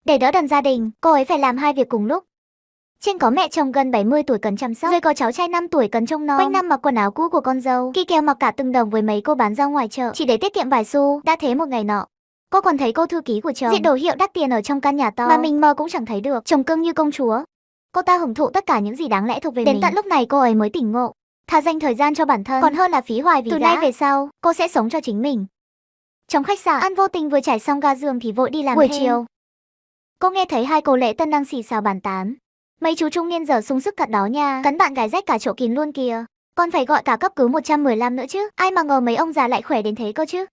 Để đỡ đần gia đình, cô ấy phải làm hai việc cùng lúc. Trên có mẹ chồng gần 70 tuổi cần chăm sóc, dưới có cháu trai 5 tuổi cần trông nom. Quanh năm mặc quần áo cũ của con dâu, Kỳ kèo mặc cả từng đồng với mấy cô bán rau ngoài chợ, chỉ để tiết kiệm vài xu. Đã thế một ngày nọ, cô còn thấy cô thư ký của chồng diện đồ hiệu đắt tiền ở trong căn nhà to mà mình mơ cũng chẳng thấy được, chồng cưng như công chúa. Cô ta hưởng thụ tất cả những gì đáng lẽ thuộc về mình. Đến tận lúc này cô ấy mới tỉnh ngộ, thà dành thời gian cho bản thân còn hơn là phí hoài vì từ nay về sau cô sẽ sống cho chính mình. Trong khách sạn, An vô tình vừa trải xong ga giường thì vội đi làm. Buổi chiều, cô nghe thấy hai cô lễ tân đang xì xào bàn tán. Mấy chú trung niên giờ sung sức thật đó nha, cắn bạn gái rách cả chỗ kín luôn kìa. Còn phải gọi cả cấp cứu 115 nữa chứ, ai mà ngờ mấy ông già lại khỏe đến thế cơ chứ.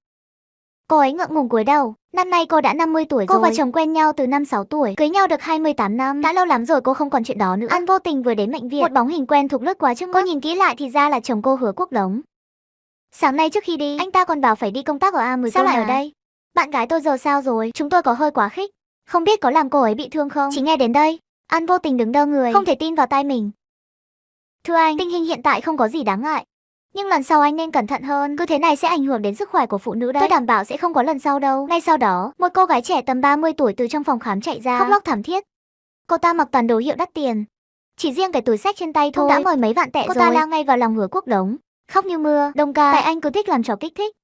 Cô ấy ngượng ngùng cúi đầu, năm nay cô đã 50 tuổi rồi. Cô và chồng quen nhau từ năm 6 tuổi, cưới nhau được 28 năm, đã lâu lắm rồi cô không còn chuyện đó nữa. An vô tình vừa đến bệnh viện, một bóng hình quen thuộc lướt qua trước mắt. Cô nhìn kỹ lại thì ra là chồng cô Hứa Quốc Đống. Sáng nay trước khi đi, anh ta còn bảo phải đi công tác ở A10. Sao lại ở đây? Bạn gái tôi giờ sao rồi? Chúng tôi có hơi quá khích, không biết có làm cô ấy bị thương không? Chỉ nghe đến đây, An vô tình đứng đơ người, không thể tin vào tai mình. Thưa anh, tình hình hiện tại không có gì đáng ngại, nhưng lần sau anh nên cẩn thận hơn, cứ thế này sẽ ảnh hưởng đến sức khỏe của phụ nữ đấy. Tôi đảm bảo sẽ không có lần sau đâu. Ngay sau đó, một cô gái trẻ tầm 30 tuổi từ trong phòng khám chạy ra, khóc lóc thảm thiết. Cô ta mặc toàn đồ hiệu đắt tiền, chỉ riêng cái túi xách trên tay thôi đã mời mấy vạn tệ rồi. Cô ta lao ngay vào lòng Hứa Quốc Đống, khóc như mưa. Đồng ca, tại anh cứ thích làm trò kích thích,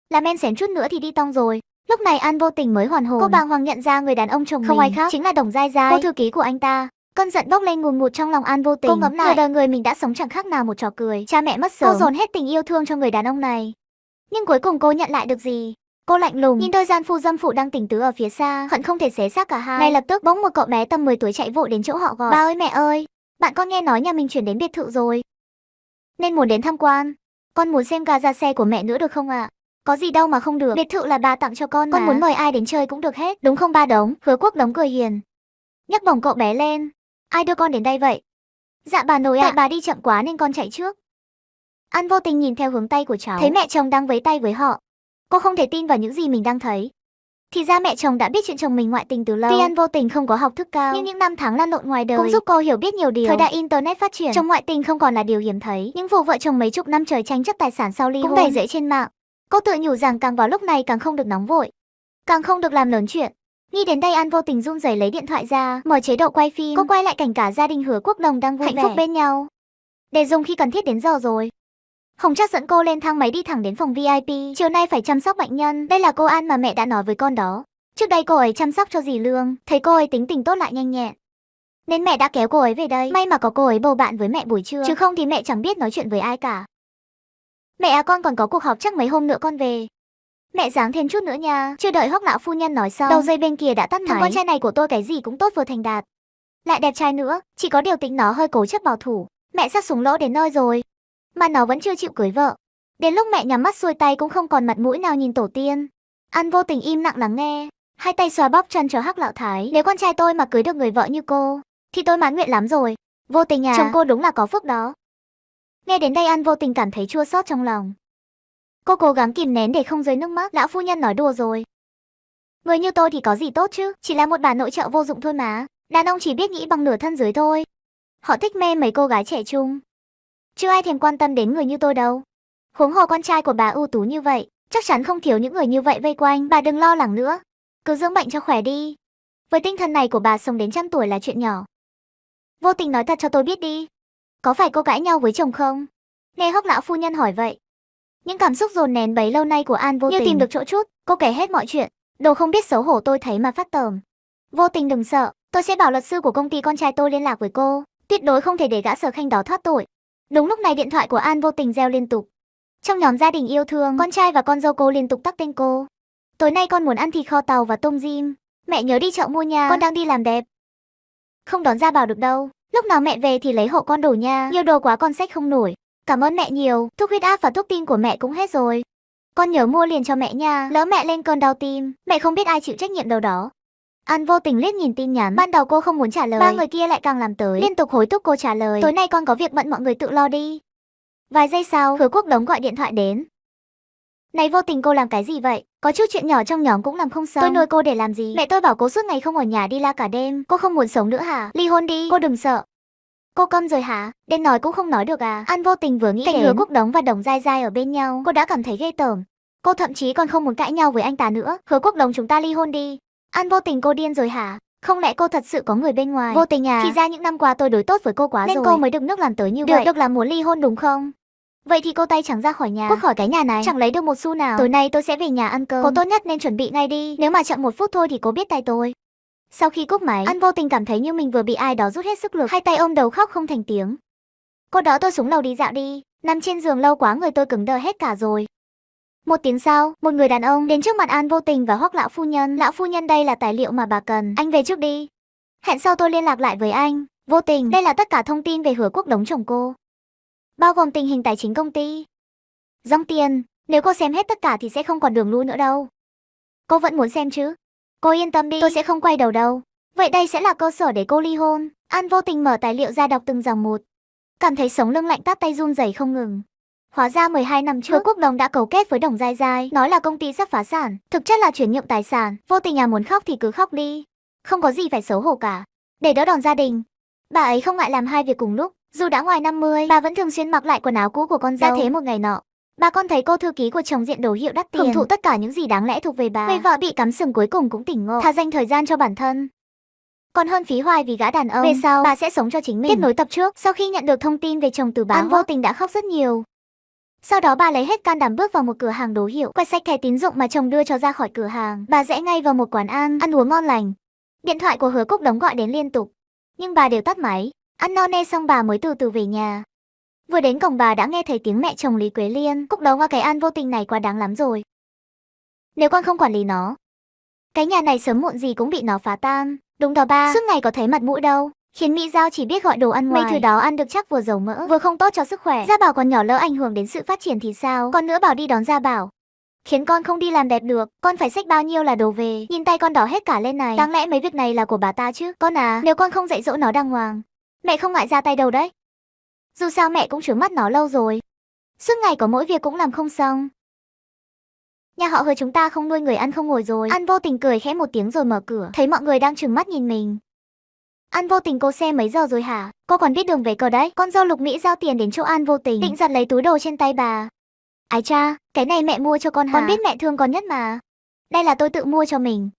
làm em xém chút nữa thì đi tong rồi. Lúc này An vô tình mới hoàn hồn. Cô bàng hoàng nhận ra người đàn ông chồng không ai khác chính là Đồng Giai Giai, cô thư ký của anh ta. Cơn giận bốc lên ngùn ngụt trong lòng An vô tình. Cô ngẫm lại, nửa đời người mình đã sống chẳng khác nào một trò cười. Cha mẹ mất sớm, cô dồn hết tình yêu thương cho người đàn ông này, nhưng cuối cùng cô nhận lại được gì? Cô lạnh lùng nhìn đôi gian phu dâm phụ đang tỉnh tứ ở phía xa, hận không thể xé xác cả hai. Ngay lập tức bỗng một cậu bé tầm 10 tuổi chạy vội đến chỗ họ gọi. Ba ơi, mẹ ơi, bạn con nghe nói nhà mình chuyển đến biệt thự rồi, nên muốn đến tham quan. Con muốn xem gà ra xe của mẹ nữa được không ạ? Có gì đâu mà không được, biệt thự là bà tặng cho con mà. Con muốn mời ai đến chơi cũng được hết, đúng không ba Đống? Hứa Quốc Đống cười hiền, nhấc bổng cậu bé lên. Ai đưa con đến đây vậy? Dạ bà nội ạ. Tại bà đi chậm quá nên con chạy trước. An vô tình nhìn theo hướng tay của cháu, thấy mẹ chồng đang vẫy tay với họ. Cô không thể tin vào những gì mình đang thấy. Thì ra mẹ chồng đã biết chuyện chồng mình ngoại tình từ lâu. Tuy An vô tình không có học thức cao, nhưng những năm tháng lăn lộn ngoài đời cũng giúp cô hiểu biết nhiều điều. Thời đại internet phát triển, chồng ngoại tình không còn là điều hiếm thấy. Những vụ vợ chồng mấy chục năm trời tranh chấp tài sản sau ly hôn cũng đầy rẫy trên mạng. Cô tự nhủ rằng càng vào lúc này càng không được nóng vội, càng không được làm lớn chuyện. Nghĩ đến đây An vô tình run rẩy lấy điện thoại ra, mở chế độ quay phim. Cô quay lại cảnh cả gia đình Hứa Quốc Đống đang vui vẻ hạnh phúc bên nhau, để dùng khi cần thiết. Đến giờ rồi, Hồng Trác dẫn cô lên thang máy đi thẳng đến phòng VIP. Chiều nay phải chăm sóc bệnh nhân. Đây là cô An mà mẹ đã nói với con đó. Trước đây cô ấy chăm sóc cho dì Lương, thấy cô ấy tính tình tốt lại nhanh nhẹn, nên mẹ đã kéo cô ấy về đây. May mà có cô ấy bầu bạn với mẹ buổi trưa, chứ không thì mẹ chẳng biết nói chuyện với ai cả. Mẹ à, con còn có cuộc họp, chắc mấy hôm nữa con về. Mẹ ráng thêm chút nữa nha. Chưa đợi Hoắc lão phu nhân nói xong, đầu dây bên kia đã tắt máy. Thằng con trai này của tôi cái gì cũng tốt, vừa thành đạt, lại đẹp trai nữa, chỉ có điều tính nó hơi cố chấp bảo thủ. Mẹ sắp súng lỗ đến nơi rồi, mà nó vẫn chưa chịu cưới vợ. Đến lúc mẹ nhắm mắt xuôi tay cũng không còn mặt mũi nào nhìn tổ tiên. An vô tình im lặng lắng nghe, hai tay xoa bóp chân cho Hắc lão thái. Nếu con trai tôi mà cưới được người vợ như cô, thì tôi mãn nguyện lắm rồi. Vô tình à, chồng cô đúng là có phước đó. Nghe đến đây An vô tình cảm thấy chua xót trong lòng. Cô cố gắng kìm nén để không rơi nước mắt. Lão phu nhân nói đùa rồi. Người như tôi thì có gì tốt chứ, chỉ là một bà nội trợ vô dụng thôi mà. Đàn ông chỉ biết nghĩ bằng nửa thân dưới thôi. Họ thích mê mấy cô gái trẻ trung, chứ ai thèm quan tâm đến người như tôi đâu. Huống hồ con trai của bà ưu tú như vậy, chắc chắn không thiếu những người như vậy vây quanh. Bà đừng lo lắng nữa, cứ dưỡng bệnh cho khỏe đi. Với tinh thần này của bà, sống đến 100 tuổi là chuyện nhỏ. Vô tình nói thật cho tôi biết đi, có phải cô cãi nhau với chồng không? Nghe Hoắc lão phu nhân hỏi vậy, những cảm xúc dồn nén bấy lâu nay của An vô tình như tìm được chỗ trút. Cô kể hết mọi chuyện. Đồ không biết xấu hổ tôi thấy mà phát tởm. Vô tình đừng sợ, tôi sẽ bảo luật sư của công ty con trai tôi liên lạc với cô. Tuyệt đối không thể để gã Sở Khanh đó thoát tội. Đúng lúc này điện thoại của An vô tình reo liên tục. Trong nhóm gia đình yêu thương, con trai và con dâu cô liên tục tắc tên cô. Tối nay con muốn ăn thịt kho tàu và tôm rim. Mẹ nhớ đi chợ mua nha, con đang đi làm đẹp, không đón ra bảo được đâu. Lúc nào mẹ về thì lấy hộ con đồ nha, nhiều đồ quá con xách không nổi. Cảm ơn mẹ nhiều, thuốc huyết áp và thuốc tim của mẹ cũng hết rồi. Con nhớ mua liền cho mẹ nha, lỡ mẹ lên cơn đau tim, mẹ không biết ai chịu trách nhiệm đâu đó. An vô tình liếc nhìn tin nhắn, ban đầu cô không muốn trả lời, ba người kia lại càng làm tới, liên tục hối thúc cô trả lời. Tối nay con có việc bận, mọi người tự lo đi. Vài giây sau, Hứa Quốc Đống gọi điện thoại đến. Này vô tình, cô làm cái gì vậy? Có chút chuyện nhỏ trong nhóm cũng làm không xong. Tôi nuôi cô để làm gì? Mẹ tôi bảo cô suốt ngày không ở nhà, đi la cả đêm. Cô không muốn sống nữa hả? Ly hôn đi, cô đừng sợ. Cô câm rồi hả? Đến nói cũng không nói được à? An vô tình vừa nghĩ cảnh Hứa Quốc Đống và Đồng Giai Giai ở bên nhau, cô đã cảm thấy ghê tởm. Cô thậm chí còn không muốn cãi nhau với anh ta nữa. Hứa Quốc Đống, chúng ta ly hôn đi. An vô tình cô điên rồi hả? Không lẽ cô thật sự có người bên ngoài? Vô tình à? Thì ra những năm qua tôi đối tốt với cô quá nên rồi. Nên cô mới đựng nước làm tới như vậy. Được là muốn ly hôn đúng không? Vậy thì cô tay trắng ra khỏi nhà, cút khỏi cái nhà này, chẳng lấy được một xu nào. Tối nay tôi sẽ về nhà ăn cơm. Cô tốt nhất nên chuẩn bị ngay đi. Nếu mà chậm một phút thôi thì cô biết tay tôi. Sau khi cúp máy, An vô tình cảm thấy như mình vừa bị ai đó rút hết sức lực, hai tay ôm đầu khóc không thành tiếng. Cô đỡ tôi xuống lầu đi dạo đi. Nằm trên giường lâu quá người tôi cứng đờ hết cả rồi. Một tiếng sau, một người đàn ông đến trước mặt An vô tình và Hoắc lão phu nhân. Lão phu nhân, đây là tài liệu mà bà cần. Anh về trước đi. Hẹn sau tôi liên lạc lại với anh. Vô tình, đây là tất cả thông tin về Hứa Quốc Đống chồng cô, bao gồm tình hình tài chính công ty, dòng tiền. Nếu cô xem hết tất cả thì sẽ không còn đường lui nữa đâu. Cô vẫn muốn xem chứ? Cô yên tâm đi, tôi sẽ không quay đầu đâu. Vậy đây sẽ là cơ sở để cô ly hôn. An vô tình mở tài liệu ra đọc từng dòng một. Cảm thấy sống lưng lạnh tát tay run rẩy không ngừng. Hóa ra 12 năm trước, Hứa Quốc Đống đã cấu kết với Đồng Giai Giai, nói là công ty sắp phá sản, thực chất là chuyển nhượng tài sản. Vô tình à, muốn khóc thì cứ khóc đi, không có gì phải xấu hổ cả. Để đỡ đòn gia đình, bà ấy không ngại làm hai việc cùng lúc. Dù đã ngoài 50, bà vẫn thường xuyên mặc lại quần áo cũ của con dâu. Đã thế một ngày nọ, bà con thấy cô thư ký của chồng diện đồ hiệu đắt tiền, hưởng thụ tất cả những gì đáng lẽ thuộc về bà. Người vợ bị cắm sừng cuối cùng cũng tỉnh ngộ, thà dành thời gian cho bản thân còn hơn phí hoài vì gã đàn ông. Về sau, bà sẽ sống cho chính mình. Tiếp nối tập trước, sau khi nhận được thông tin về chồng từ bà, An vô tình đã khóc rất nhiều. Sau đó bà lấy hết can đảm bước vào một cửa hàng đồ hiệu, quẹt sạch thẻ tín dụng mà chồng đưa cho ra khỏi cửa hàng. Bà rẽ ngay vào một quán ăn uống ngon lành. Điện thoại của Hứa Quốc Đống gọi đến liên tục, nhưng bà đều tắt máy. Ăn no nê xong bà mới từ từ về nhà. Vừa đến cổng bà đã nghe thấy tiếng mẹ chồng Lý Quế Liên. Quốc Đống, cái An vô tình này quá đáng lắm rồi. Nếu con không quản lý nó, cái nhà này sớm muộn gì cũng bị nó phá tan. Đúng đó ba, suốt ngày có thấy mặt mũi đâu, khiến Mỹ Giao chỉ biết gọi đồ ăn ngoài. Mấy thứ đó ăn được chắc vừa dầu mỡ, vừa không tốt cho sức khỏe. Gia Bảo còn nhỏ, lỡ ảnh hưởng đến sự phát triển thì sao? Con nữa bảo đi đón Gia Bảo, khiến con không đi làm đẹp được. Con phải xách bao nhiêu là đồ về. Nhìn tay con đỏ hết cả lên này. Đáng lẽ mấy việc này là của bà ta chứ. Con à, nếu con không dạy dỗ nó đàng hoàng, mẹ không ngại ra tay đâu đấy. Dù sao mẹ cũng trướng mắt nó lâu rồi, suốt ngày có mỗi việc cũng làm không xong. Nhà họ Hứa chúng ta không nuôi người ăn không ngồi rồi. An vô tình cười khẽ một tiếng rồi mở cửa, thấy mọi người đang trừng mắt nhìn mình. An vô tình, cô xem mấy giờ rồi hả? Cô còn biết đường về cơ đấy. Con dâu Lục Mỹ giao tiền đến chỗ An vô tình, định giật lấy túi đồ trên tay bà. Ái cha, cái này mẹ mua cho con hả? Con biết mẹ thương con nhất mà. Đây là tôi tự mua cho mình.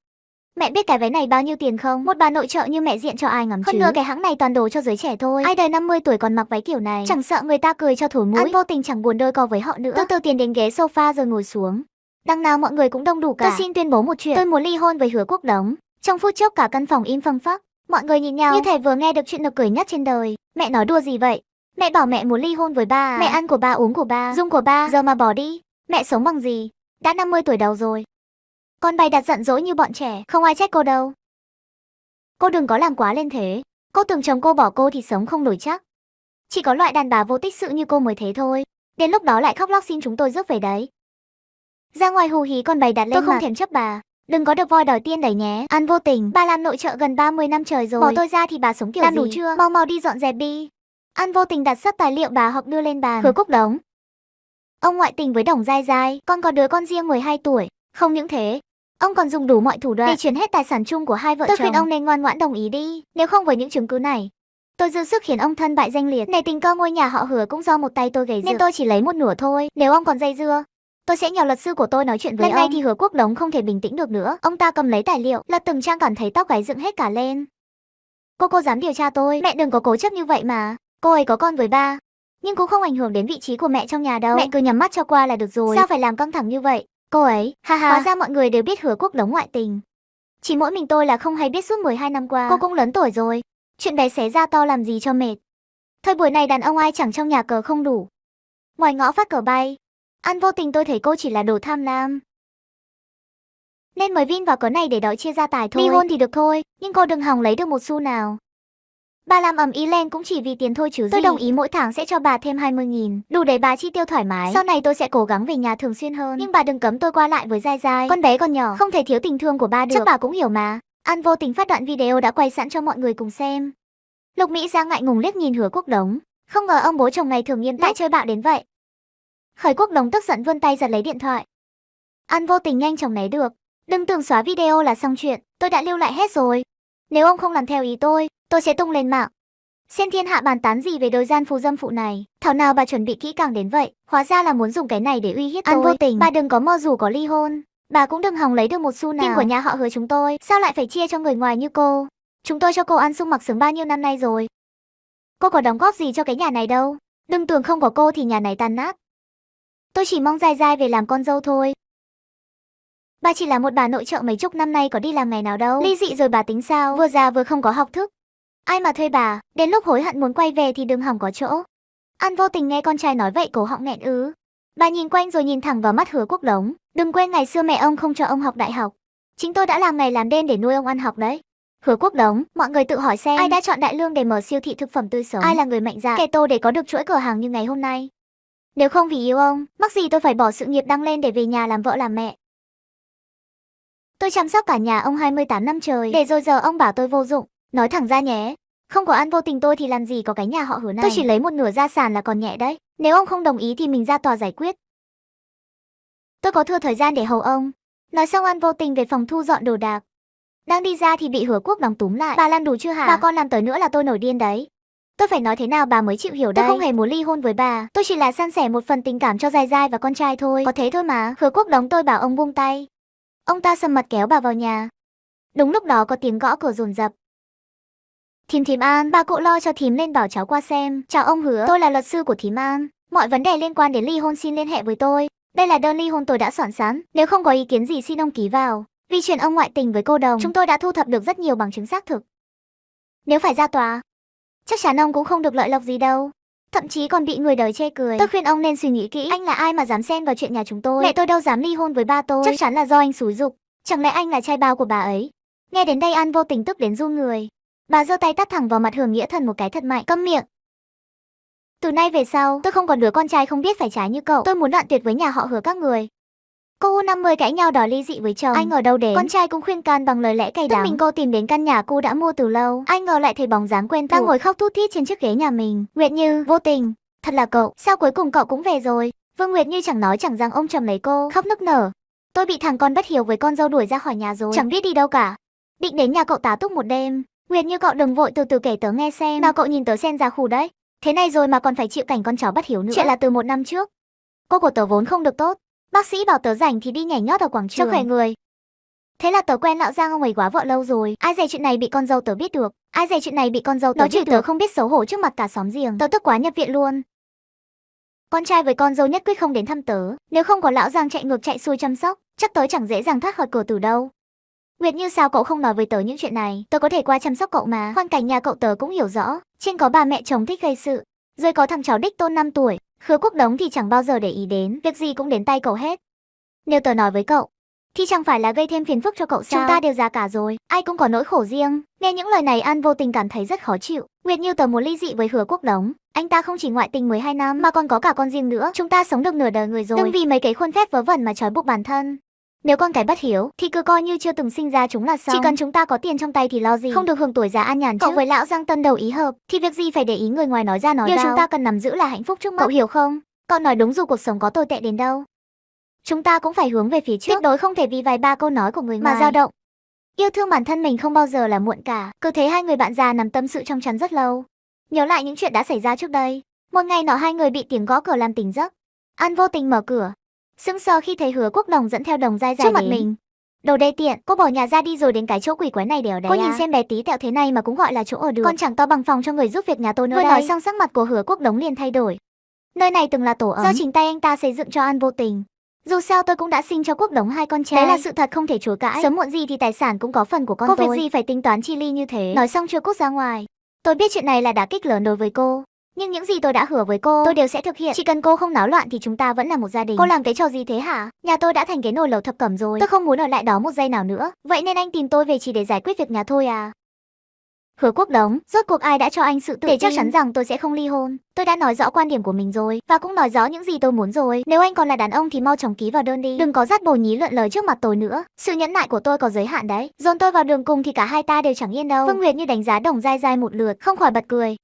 Mẹ biết cái váy này bao nhiêu tiền không? Một bà nội trợ như mẹ diện cho ai ngắm chứ. Hơn nữa cái hãng này toàn đồ cho giới trẻ thôi. Ai đời 50 tuổi còn mặc váy kiểu này, chẳng sợ người ta cười cho thổi mũi. An vô tình chẳng buồn đôi co với họ nữa, từ từ tiến đến ghế sofa rồi ngồi xuống. Đằng nào mọi người cũng đông đủ cả. Tôi xin tuyên bố một chuyện, tôi muốn ly hôn với Hứa Quốc Đống. Trong phút chốc cả căn phòng im phăng phắc. Mọi người nhìn nhau như thể vừa nghe được chuyện nực cười nhất trên đời. Mẹ nói đùa gì vậy? Mẹ bảo mẹ muốn ly hôn với ba à? Mẹ ăn của ba, uống của ba, dùng của ba, giờ mà bỏ đi, mẹ sống bằng gì? Đã 50 tuổi đầu rồi. Con bày đặt giận dỗi như bọn trẻ, không ai trách cô đâu. Cô đừng có làm quá lên thế. Cô tưởng chồng cô bỏ cô thì sống không nổi chắc. Chỉ có loại đàn bà vô tích sự như cô mới thế thôi. Đến lúc đó lại khóc lóc xin chúng tôi rước về đấy. Ra ngoài hù hí còn bày đặt lên tôi không thèm chấp bà. Đừng có được voi đòi tiên đẩy nhé. An vô tình, bà làm nội trợ gần 30 năm trời rồi. Bỏ tôi ra thì bà sống kiểu làm gì? Đủ chưa? Mau mau đi dọn dẹp đi. An vô tình đặt sấp tài liệu bà học đưa lên bàn. Hứa Quốc Đống, ông ngoại tình với Đồng Giai Giai, con có đứa con riêng 12 tuổi. Không những thế, ông còn dùng đủ mọi thủ đoạn để chuyển hết tài sản chung của hai vợ chồng. Tôi khuyên ông nên ngoan ngoãn đồng ý đi. Nếu không với những chứng cứ này, tôi dư sức khiến ông thân bại danh liệt. Này, tình cơ ngôi nhà họ Hứa cũng do một tay tôi gầy dựng, nên tôi chỉ lấy một nửa thôi. Nếu ông còn dây dưa, tôi sẽ nhờ luật sư của tôi nói chuyện với ông. Lần này thì Hứa Quốc Đống không thể bình tĩnh được nữa. Ông ta cầm lấy tài liệu, lật từng trang, cảm thấy tóc gáy dựng hết cả lên. Cô dám điều tra tôi? Mẹ đừng có cố chấp như vậy mà. Cô ấy có con với ba, nhưng cũng không ảnh hưởng đến vị trí của mẹ trong nhà đâu. Mẹ cứ nhắm mắt cho qua là được rồi. Sao phải làm căng thẳng như vậy? Cô ấy, ha ha. Hóa ra mọi người đều biết Hứa Quốc Đống ngoại tình. Chỉ mỗi mình tôi là không hay biết suốt 12 năm qua. Cô cũng lớn tuổi rồi, chuyện bé xé ra to làm gì cho mệt. Thời buổi này đàn ông ai chẳng trong nhà cờ không đủ, ngoài ngõ phát cờ bay. An vô tình, tôi thấy cô chỉ là đồ tham lam, nên mới vin vào cớ này để đòi chia gia tài thôi. Ly hôn thì được thôi, nhưng cô đừng hòng lấy được một xu nào. Bà làm ầm ĩ lên cũng chỉ vì tiền thôi chứ gì. Tôi đồng ý mỗi tháng sẽ cho bà thêm 20.000, đủ để bà chi tiêu thoải mái. Sau này tôi sẽ cố gắng về nhà thường xuyên hơn. Nhưng bà đừng cấm tôi qua lại với Giai Giai. Con bé còn nhỏ, không thể thiếu tình thương của ba được. Chắc bà cũng hiểu mà. An vô tình phát đoạn video đã quay sẵn cho mọi người cùng xem. Lục Mỹ Giang ngại ngùng liếc nhìn Hứa Quốc Đống. Không ngờ ông bố chồng này thường nghiêm túc lại chơi bạo đến vậy. Khởi Quốc Đống tức giận vươn tay giật lấy điện thoại. An vô tình nhanh chóng né được. Đừng tưởng xóa video là xong chuyện, tôi đã lưu lại hết rồi. Nếu ông không làm theo ý tôi sẽ tung lên mạng, xem thiên hạ bàn tán gì về đôi gian phu dâm phụ này. Thảo nào bà chuẩn bị kỹ càng đến vậy, hóa ra là muốn dùng cái này để uy hiếp tôi. An vô tình, bà đừng có mơ dù có ly hôn, Bà cũng đừng hòng lấy được một xu nào. Tiền của nhà họ Hứa chúng tôi, sao lại phải chia cho người ngoài như cô? Chúng tôi cho cô ăn sung mặc sướng bao nhiêu năm nay rồi. Cô có đóng góp gì cho cái nhà này đâu. Đừng tưởng không có cô thì nhà này tan nát. Tôi chỉ mong Giai Giai về làm con dâu thôi. Bà chỉ là một bà nội trợ mấy chục năm nay có đi làm ngày nào đâu. Ly dị rồi bà tính sao? Vừa già vừa không có học thức. Ai mà thuê bà, đến lúc hối hận muốn quay về thì đừng hỏng có chỗ. An vô tình nghe con trai nói vậy cổ họng nghẹn ứ. Bà nhìn quanh rồi nhìn thẳng vào mắt Hứa Quốc Đống. Đừng quên ngày xưa mẹ ông không cho ông học đại học. Chính tôi đã làm ngày làm đêm để nuôi ông ăn học đấy. Hứa Quốc Đống, mọi người tự hỏi xem ai đã chọn Đại Lương để mở siêu thị thực phẩm tươi sống. Ai là người mạnh dạn, kẻ tô để có được chuỗi cửa hàng như ngày hôm nay. Nếu không vì yêu ông, mắc gì tôi phải bỏ sự nghiệp đăng lên để về nhà làm vợ làm mẹ. Tôi chăm sóc cả nhà ông 28 năm trời, để rồi giờ ông bảo tôi vô dụng. Nói thẳng ra nhé, không có An vô tình tôi thì làm gì có cái nhà họ Hứa này. Tôi chỉ lấy một nửa gia sản là còn nhẹ đấy. Nếu ông không đồng ý thì mình ra tòa giải quyết. Tôi có thừa thời gian để hầu ông. Nói xong An vô tình về phòng thu dọn đồ đạc. Đang đi ra thì bị Hứa Quốc Đống túm lại. Bà làm đủ chưa hả? Bà còn làm tới nữa là tôi nổi điên đấy. Tôi phải nói thế nào bà mới chịu hiểu đây? Tôi không hề muốn ly hôn với bà. Tôi chỉ là san sẻ một phần tình cảm cho Giai Giai và con trai thôi. Có thế thôi mà. Hứa Quốc Đống tôi bảo ông buông tay. Ông ta sầm mặt kéo bà vào nhà. Đúng lúc đó có tiếng gõ cửa dồn dập. Thím An, bà cụ lo cho thím nên bảo cháu qua xem. Chào ông Hứa, tôi là luật sư của thím An. Mọi vấn đề liên quan đến ly hôn xin liên hệ với tôi. Đây là đơn ly hôn tôi đã soạn sẵn. Nếu không có ý kiến gì xin ông ký vào. Vì chuyện ông ngoại tình với cô đồng, chúng tôi đã thu thập được rất nhiều bằng chứng xác thực. Nếu phải ra tòa, chắc chắn ông cũng không được lợi lộc gì đâu. Thậm chí còn bị người đời chê cười. Tôi khuyên ông nên suy nghĩ kỹ. Anh là ai mà dám xen vào chuyện nhà chúng tôi? Mẹ tôi đâu dám ly hôn với ba tôi. Chắc chắn là do anh xúi giục. Chẳng lẽ anh là trai bao của bà ấy? Nghe đến đây An vô tình tức đến run người. Bà giơ tay tát thẳng vào mặt Hứa Nghĩa Thần một cái thật mạnh. Câm miệng. Từ nay về sau, tôi không còn đứa con trai không biết phải trái như cậu. Tôi muốn đoạn tuyệt với nhà họ Hứa các người. Cô U50 cãi nhau đòi ly dị với chồng. Anh ở đâu đến? Con trai cũng khuyên can bằng lời lẽ cay đắng. Tức mình cô tìm đến căn nhà cô đã mua từ lâu. Anh ngờ lại thấy bóng dáng quen thuộc đang ngồi khóc thút thít trên chiếc ghế nhà mình. Nguyệt Như, vô tình. Thật là cậu, sao cuối cùng cậu cũng về rồi? Vương Nguyệt Như chẳng nói chẳng rằng ôm chầm lấy cô, khóc nức nở. Tôi bị thằng con bất hiếu với con dâu đuổi ra khỏi nhà rồi. Chẳng biết đi đâu cả. Định đến nhà cậu tá túc một đêm. Nguyệt Như cậu đừng vội từ từ kể tớ nghe xem. Nào cậu nhìn tớ xen ra khù đấy. Thế này rồi mà còn phải chịu cảnh con chó bất hiếu nữa. Chuyện là từ 1 năm trước. Cô của tớ vốn không được tốt. Bác sĩ bảo tớ rảnh thì đi nhảy nhót ở quảng trường cho khỏe người. Thế là tớ quen lão Giang ông ấy quá vợ lâu rồi. Ai dè chuyện này bị con dâu tớ biết được. Ai dè chuyện này bị con dâu tớ biết được. Tớ không biết xấu hổ trước mặt cả xóm giềng. Tớ tức quá nhập viện luôn. Con trai với con dâu nhất quyết không đến thăm tớ. Nếu không có lão Giang chạy ngược chạy xuôi chăm sóc, chắc tớ chẳng dễ dàng thoát khỏi cửa tử đâu. Nguyệt Như sao cậu không nói với tớ những chuyện này? Tớ có thể qua chăm sóc cậu mà. Hoàn cảnh nhà cậu tớ cũng hiểu rõ. Trên có bà mẹ chồng thích gây sự, dưới có thằng cháu đích tôn 5 tuổi. Hứa Quốc Đống thì chẳng bao giờ để ý đến. Việc gì cũng đến tay cậu hết. Nếu tớ nói với cậu, thì chẳng phải là gây thêm phiền phức cho cậu sao? Chúng ta đều già cả rồi, ai cũng có nỗi khổ riêng. Nghe những lời này An vô tình cảm thấy rất khó chịu. Nguyệt Như tớ muốn ly dị với Hứa Quốc Đống. Anh ta không chỉ ngoại tình 12 năm mà còn có cả con riêng nữa. Chúng ta sống được nửa đời người rồi. Đừng vì mấy cái khuôn phép vớ vẩn mà trói buộc bản thân. Nếu con cái bất hiếu thì cứ coi như chưa từng sinh ra chúng là xong. Chỉ cần chúng ta có tiền trong tay thì lo gì. Không được hưởng tuổi già an nhàn chứ. Cậu với lão Giang Tân đầu ý hợp thì việc gì phải để ý người ngoài nói ra nói vào. Điều chúng ta cần nắm giữ là hạnh phúc trước mắt. Cậu hiểu không? Cậu nói đúng dù cuộc sống có tồi tệ đến đâu. Chúng ta cũng phải hướng về phía trước. Tuyệt đối không thể vì vài ba câu nói của người ngoài mà dao động. Yêu thương bản thân mình không bao giờ là muộn cả. Cứ thế hai người bạn già nằm tâm sự trong chăn rất lâu. Nhớ lại những chuyện đã xảy ra trước đây. Một ngày nọ hai người bị tiếng gõ cửa làm tỉnh giấc. An vô tình mở cửa. Sững sờ khi thấy Hứa Quốc Đồng dẫn theo Đồng Giai Giai trước mặt mình. Đồ đê tiện, cô bỏ nhà ra đi rồi đến cái chỗ quỷ quái này để ở đấy. Cô nhìn xem bé tí tẹo thế này mà cũng gọi là chỗ ở được. Còn chẳng to bằng phòng cho người giúp việc nhà tôi nữa. Vừa nói xong sắc mặt của Hứa Quốc Đống liền thay đổi. Nơi này từng là tổ ấm do chính tay anh ta xây dựng cho An vô tình. Dù sao tôi cũng đã sinh cho Quốc Đống 2 con trai. Đấy là sự thật không thể chối cãi. Sớm muộn gì thì tài sản cũng có phần của con tôi. Cô việc gì phải tính toán chi ly như thế. Nói xong chưa cút ra ngoài. Tôi biết chuyện này là đả kích lớn đối với cô. Nhưng những gì tôi đã hứa với cô, tôi đều sẽ thực hiện. Chỉ cần cô không náo loạn thì chúng ta vẫn là một gia đình. Cô làm cái trò gì thế hả? Nhà tôi đã thành cái nồi lẩu thập cẩm rồi. Tôi không muốn ở lại đó một giây nào nữa. Vậy nên anh tìm tôi về chỉ để giải quyết việc nhà thôi à? Hứa Quốc Đống, rốt cuộc ai đã cho anh sự tự tin để chắc chắn rằng tôi sẽ không ly hôn? Tôi đã nói rõ quan điểm của mình rồi, và cũng nói rõ những gì tôi muốn rồi. Nếu anh còn là đàn ông thì mau chóng ký vào đơn đi. Đừng có dắt bồ nhí lượn lời trước mặt tôi nữa. Sự nhẫn nại của tôi có giới hạn đấy. Dồn tôi vào đường cùng thì cả hai ta đều chẳng yên đâu. Vương Nguyệt Như đánh giá Đồng Giai Giai một lượt, không khỏi bật cười.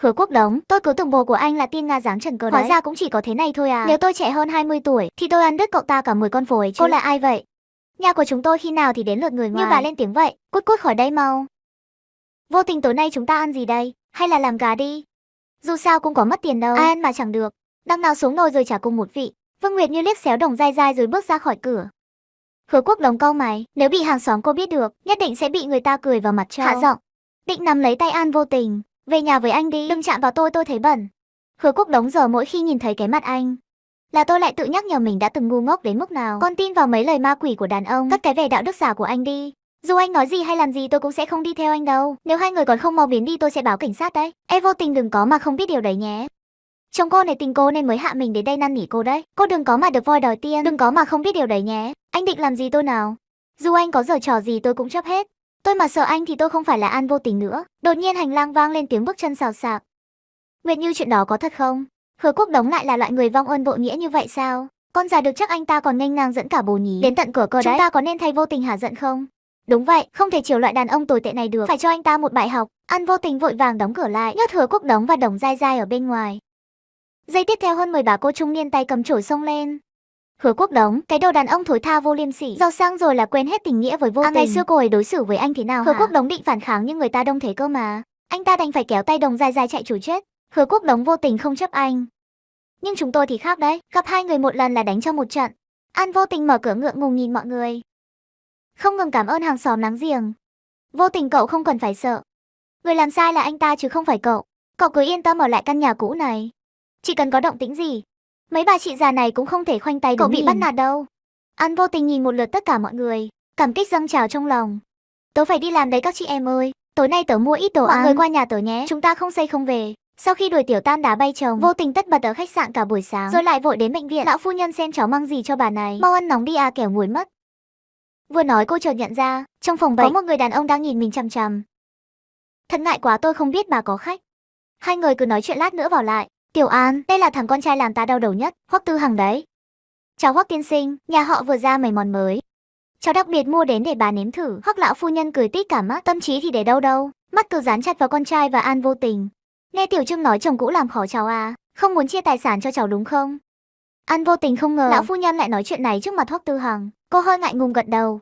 Hứa Quốc Đống, tôi cứ tưởng bồ của anh là tiên nga dáng trần cơ đấy. Hóa ra cũng chỉ có thế này thôi à? Nếu tôi trẻ hơn 20 tuổi thì tôi ăn đứt cậu ta cả 10 con phổi chứ. Cô là ai vậy? Nhà của chúng tôi khi nào thì đến lượt người ngoài? Như bà lên tiếng vậy, cút cút khỏi đây mau. Vô tình tối nay chúng ta ăn gì đây? Hay là làm gà đi? Dù sao cũng có mất tiền đâu. Ai ăn mà chẳng được. Đằng nào xuống nồi rồi trả cùng một vị. Vương Nguyệt Như liếc xéo Đồng Giai Giai rồi bước ra khỏi cửa. Hứa Quốc Đống cau mày, nếu bị hàng xóm cô biết được, nhất định sẽ bị người ta cười vào mặt cho. Hạ giọng, định nắm lấy tay An Vô Tình, về nhà với anh đi, đừng chạm vào tôi thấy bẩn. Hứa Quốc Đống giờ mỗi khi nhìn thấy cái mặt anh, là tôi lại tự nhắc nhở mình đã từng ngu ngốc đến mức nào. Con tin vào mấy lời ma quỷ của đàn ông, cất cái vẻ đạo đức giả của anh đi. Dù anh nói gì hay làm gì tôi cũng sẽ không đi theo anh đâu. Nếu hai người còn không mau biến đi tôi sẽ báo cảnh sát đấy. Em Vô Tình đừng có mà không biết điều đấy nhé. Chồng cô này tình cô nên mới hạ mình đến đây năn nỉ cô đấy. Cô đừng có mà được voi đòi tiên, đừng có mà không biết điều đấy nhé. Anh định làm gì tôi nào? Dù anh có giở trò gì tôi cũng chấp hết. Tôi mà sợ anh thì tôi không phải là An Vô Tình nữa. Đột nhiên hành lang vang lên tiếng bước chân xào xạc. Nguyệt Như, chuyện đó có thật không? Hứa Quốc Đống lại là loại người vong ơn bội nghĩa như vậy sao? Con già được chắc anh ta còn nghênh ngang dẫn cả bồ nhí đến tận cửa cơ đấy. Chúng ta có nên thay Vô Tình hả giận không? Đúng vậy, không thể chiều loại đàn ông tồi tệ này được, phải cho anh ta một bài học. An Vô Tình vội vàng đóng cửa lại, nhốt Hứa Quốc Đống và Đồng Dai Dai ở bên ngoài. Giây tiếp theo hơn 10 bà cô trung niên tay cầm chổi xông lên. Hứa Quốc Đống, cái đồ đàn ông thối tha vô liêm sỉ, giàu sang rồi là quên hết tình nghĩa với Vô Tình. Ngày xưa cô ấy đối xử với anh thế nào hả? Hứa Quốc Đống định phản kháng nhưng người ta đông thế cơ mà. Anh ta đành phải kéo tay Đồng Dai Dai chạy trốn chết. Hứa Quốc Đống vô tình không chấp anh. Nhưng chúng tôi thì khác đấy, gặp hai người một lần là đánh cho một trận. An Vô Tình mở cửa ngượng ngùng nhìn mọi người, không ngừng cảm ơn hàng xóm láng giềng. Vô Tình cậu không cần phải sợ. Người làm sai là anh ta chứ không phải cậu. Cậu cứ yên tâm ở lại căn nhà cũ này. Chỉ cần có động tĩnh gì, mấy bà chị già này cũng không thể khoanh tay cậu bị bắt nạt đâu. An Vô Tình nhìn một lượt tất cả mọi người, cảm kích dâng trào trong lòng. Tớ phải đi làm đấy các chị em ơi. Tối nay tớ mua ít đồ ăn. Mọi người qua nhà tớ nhé. Chúng ta không say không về. Sau khi đuổi Tiểu Tam đá bay chồng, Vô Tình tất bật ở khách sạn cả buổi sáng, rồi lại vội đến bệnh viện. Lão phu nhân xem cháu mang gì cho bà này. Mau ăn nóng đi à kẻo nguội mất. Vừa nói cô chợt nhận ra, trong phòng bệnh có một người đàn ông đang nhìn mình chằm chằm. Thật ngại quá tôi không biết bà có khách. Hai người cứ nói chuyện lát nữa vào lại. Tiểu An, đây là thằng con trai làm ta đau đầu nhất, Hoắc Tư Hằng đấy. Chào Hoắc tiên sinh, nhà họ vừa ra mấy món mới. Cháu đặc biệt mua đến để bà nếm thử. Hoắc lão phu nhân cười tít cả mắt, tâm trí thì để đâu đâu, mắt cứ dán chặt vào con trai và An Vô Tình. Nghe Tiểu Trương nói chồng cũ làm khó cháu à, không muốn chia tài sản cho cháu đúng không? An Vô Tình không ngờ lão phu nhân lại nói chuyện này trước mặt Hoắc Tư Hằng, cô hơi ngại ngùng gật đầu.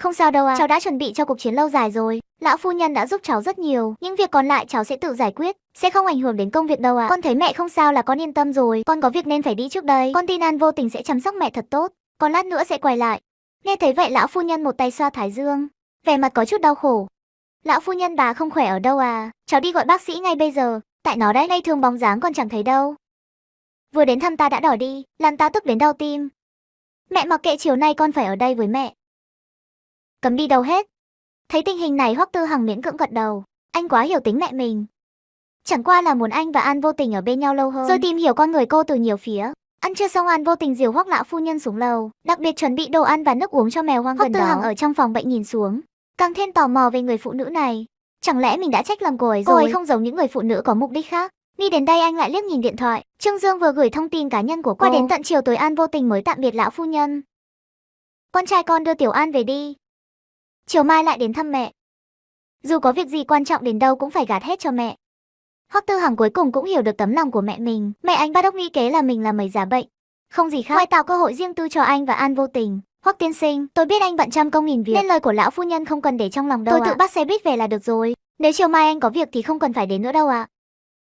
Không sao đâu à, cháu đã chuẩn bị cho cuộc chiến lâu dài rồi. Lão phu nhân đã giúp cháu rất nhiều, những việc còn lại cháu sẽ tự giải quyết, sẽ không ảnh hưởng đến công việc đâu ạ. Con thấy mẹ không sao là con yên tâm rồi, con có việc nên phải đi trước đây. Con tin An Vô Tình sẽ chăm sóc mẹ thật tốt, còn lát nữa sẽ quay lại. Nghe thấy vậy lão phu nhân một tay xoa thái dương, vẻ mặt có chút đau khổ. Lão phu nhân bà không khỏe ở đâu à? Cháu đi gọi bác sĩ ngay bây giờ. Tại nó đấy, nay thường bóng dáng còn chẳng thấy đâu. Vừa đến thăm ta đã đòi đi, làm ta tức đến đau tim. Mẹ mặc kệ, chiều nay con phải ở đây với mẹ. Cấm đi đâu hết. Thấy tình hình này Hoắc Tư Hằng miễn cưỡng gật đầu. Anh quá hiểu tính mẹ mình. Chẳng qua là muốn anh và An Vô Tình ở bên nhau lâu hơn, rồi tìm hiểu con người cô từ nhiều phía. Ăn trưa xong An Vô Tình dìu Hoắc lão phu nhân xuống lầu, đặc biệt chuẩn bị đồ ăn và nước uống cho mèo hoang gần đó. Hoắc Tư Hằng ở trong phòng bệnh nhìn xuống, càng thêm tò mò về người phụ nữ này. Chẳng lẽ mình đã trách lầm cô ấy rồi? Cô ấy không giống những người phụ nữ có mục đích khác. Đi đến đây anh lại liếc nhìn điện thoại. Trương Dương vừa gửi thông tin cá nhân của cô. Qua đến tận chiều tối An Vô Tình mới tạm biệt lão phu nhân. Con trai con đưa Tiểu An về đi. Chiều mai lại đến thăm mẹ. Dù có việc gì quan trọng đến đâu cũng phải gạt hết cho mẹ. Hoắc Tư Hằng cuối cùng cũng hiểu được tấm lòng của mẹ mình. Mẹ anh bắt óc nghĩ kế là mình là mấy giả bệnh. Không gì khác, ngoài tạo cơ hội riêng tư cho anh và An Vô Tình. Hoắc tiên sinh, tôi biết anh bận trăm công nghìn việc, nên lời của lão phu nhân không cần để trong lòng đâu. Tôi tự bắt xe buýt về là được rồi. Nếu chiều mai anh có việc thì không cần phải đến nữa đâu ạ.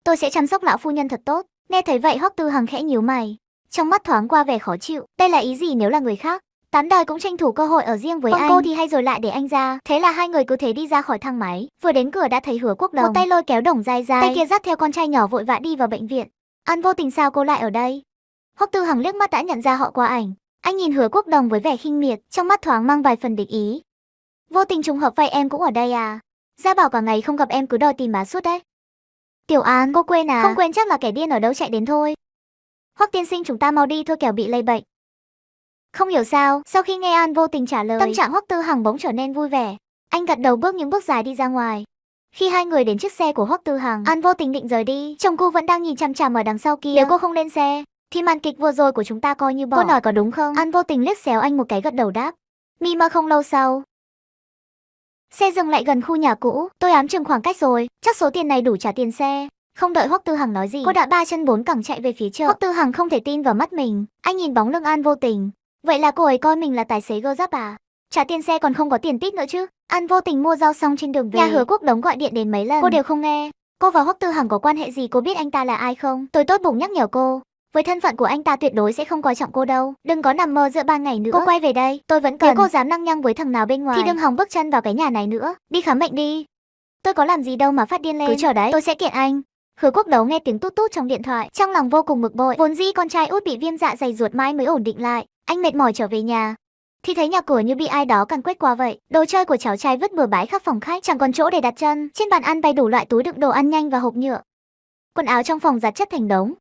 Tôi sẽ chăm sóc lão phu nhân thật tốt. Nghe thấy vậy Hoắc Tư Hằng khẽ nhíu mày, trong mắt thoáng qua vẻ khó chịu. Đây là ý gì? Nếu là người khác, tám đời cũng tranh thủ cơ hội ở riêng với anh. Cô thì hay rồi lại để anh ra. Thế là hai người cứ thế đi ra khỏi thang máy. Vừa đến cửa đã thấy Hứa Quốc Đống, một tay lôi kéo Đồng Dai Dai, tay kia dắt theo con trai nhỏ vội vã đi vào bệnh viện. An Vô Tình, sao cô lại ở đây? Hoắc Tư Hằng liếc mắt đã nhận ra họ qua ảnh. Anh nhìn Hứa Quốc Đống với vẻ khinh miệt, trong mắt thoáng mang vài phần địch ý. Vô Tình, trùng hợp vậy em cũng ở đây à? Gia Bảo cả ngày không gặp em cứ đòi tìm má suốt đấy. Tiểu An, cô quên à? Không quên chắc là kẻ điên ở đâu chạy đến thôi. Hoắc tiên sinh, chúng ta mau đi thôi kẻo bị lây bệnh. Không hiểu sao, sau khi nghe An Vô Tình trả lời, tâm trạng Hoắc Tư Hằng bỗng trở nên vui vẻ. Anh gật đầu bước những bước dài đi ra ngoài. Khi hai người đến chiếc xe của Hoắc Tư Hằng, An Vô Tình định rời đi, chồng cô vẫn đang nhìn chằm chằm ở đằng sau kia. Nếu cô không lên xe, thì màn kịch vừa rồi của chúng ta coi như bỏ. Cô nói có đúng không? An Vô Tình liếc xéo anh một cái gật đầu đáp. Mi mơ không lâu sau, xe dừng lại gần khu nhà cũ. Tôi ám chừng khoảng cách rồi, chắc số tiền này đủ trả tiền xe. Không đợi Hoắc Tư Hằng nói gì, cô đã ba chân bốn cẳng chạy về phía chợ. Hoắc Tư Hằng không thể tin vào mắt mình, anh nhìn bóng lưng An Vô Tình. Vậy là cô ấy coi mình là tài xế gơ ráp à? Trả tiền xe còn không có tiền tít nữa chứ. An Vô Tình mua rau xong trên đường về, nhà Hứa Quốc Đống gọi điện đến mấy lần, cô đều không nghe. Cô và Hoắc Tư Hằng có quan hệ gì, cô biết anh ta là ai không? Tôi tốt bụng nhắc nhở cô. Với thân phận của anh ta tuyệt đối sẽ không coi trọng cô đâu. Đừng có nằm mơ giữa ban ngày nữa. Cô quay về đây, tôi vẫn cần. Nếu cô dám năng nhăng với thằng nào bên ngoài thì đừng hòng bước chân vào cái nhà này nữa. Đi khám bệnh đi. Tôi có làm gì đâu mà phát điên lên. Cứ chờ đấy, tôi sẽ kiện anh. Hứa Quốc Đấu nghe tiếng tút tút trong điện thoại, trong lòng vô cùng bực bội. Vốn dĩ con trai út bị viêm dạ dày ruột mãi mới ổn định lại. Anh mệt mỏi trở về nhà thì thấy nhà cửa như bị ai đó càn quét qua vậy. Đồ chơi của cháu trai vứt bừa bãi khắp phòng khách, chẳng còn chỗ để đặt chân. Trên bàn ăn bày đủ loại túi đựng đồ ăn nhanh và hộp nhựa. Quần áo trong phòng dạt chất thành đống.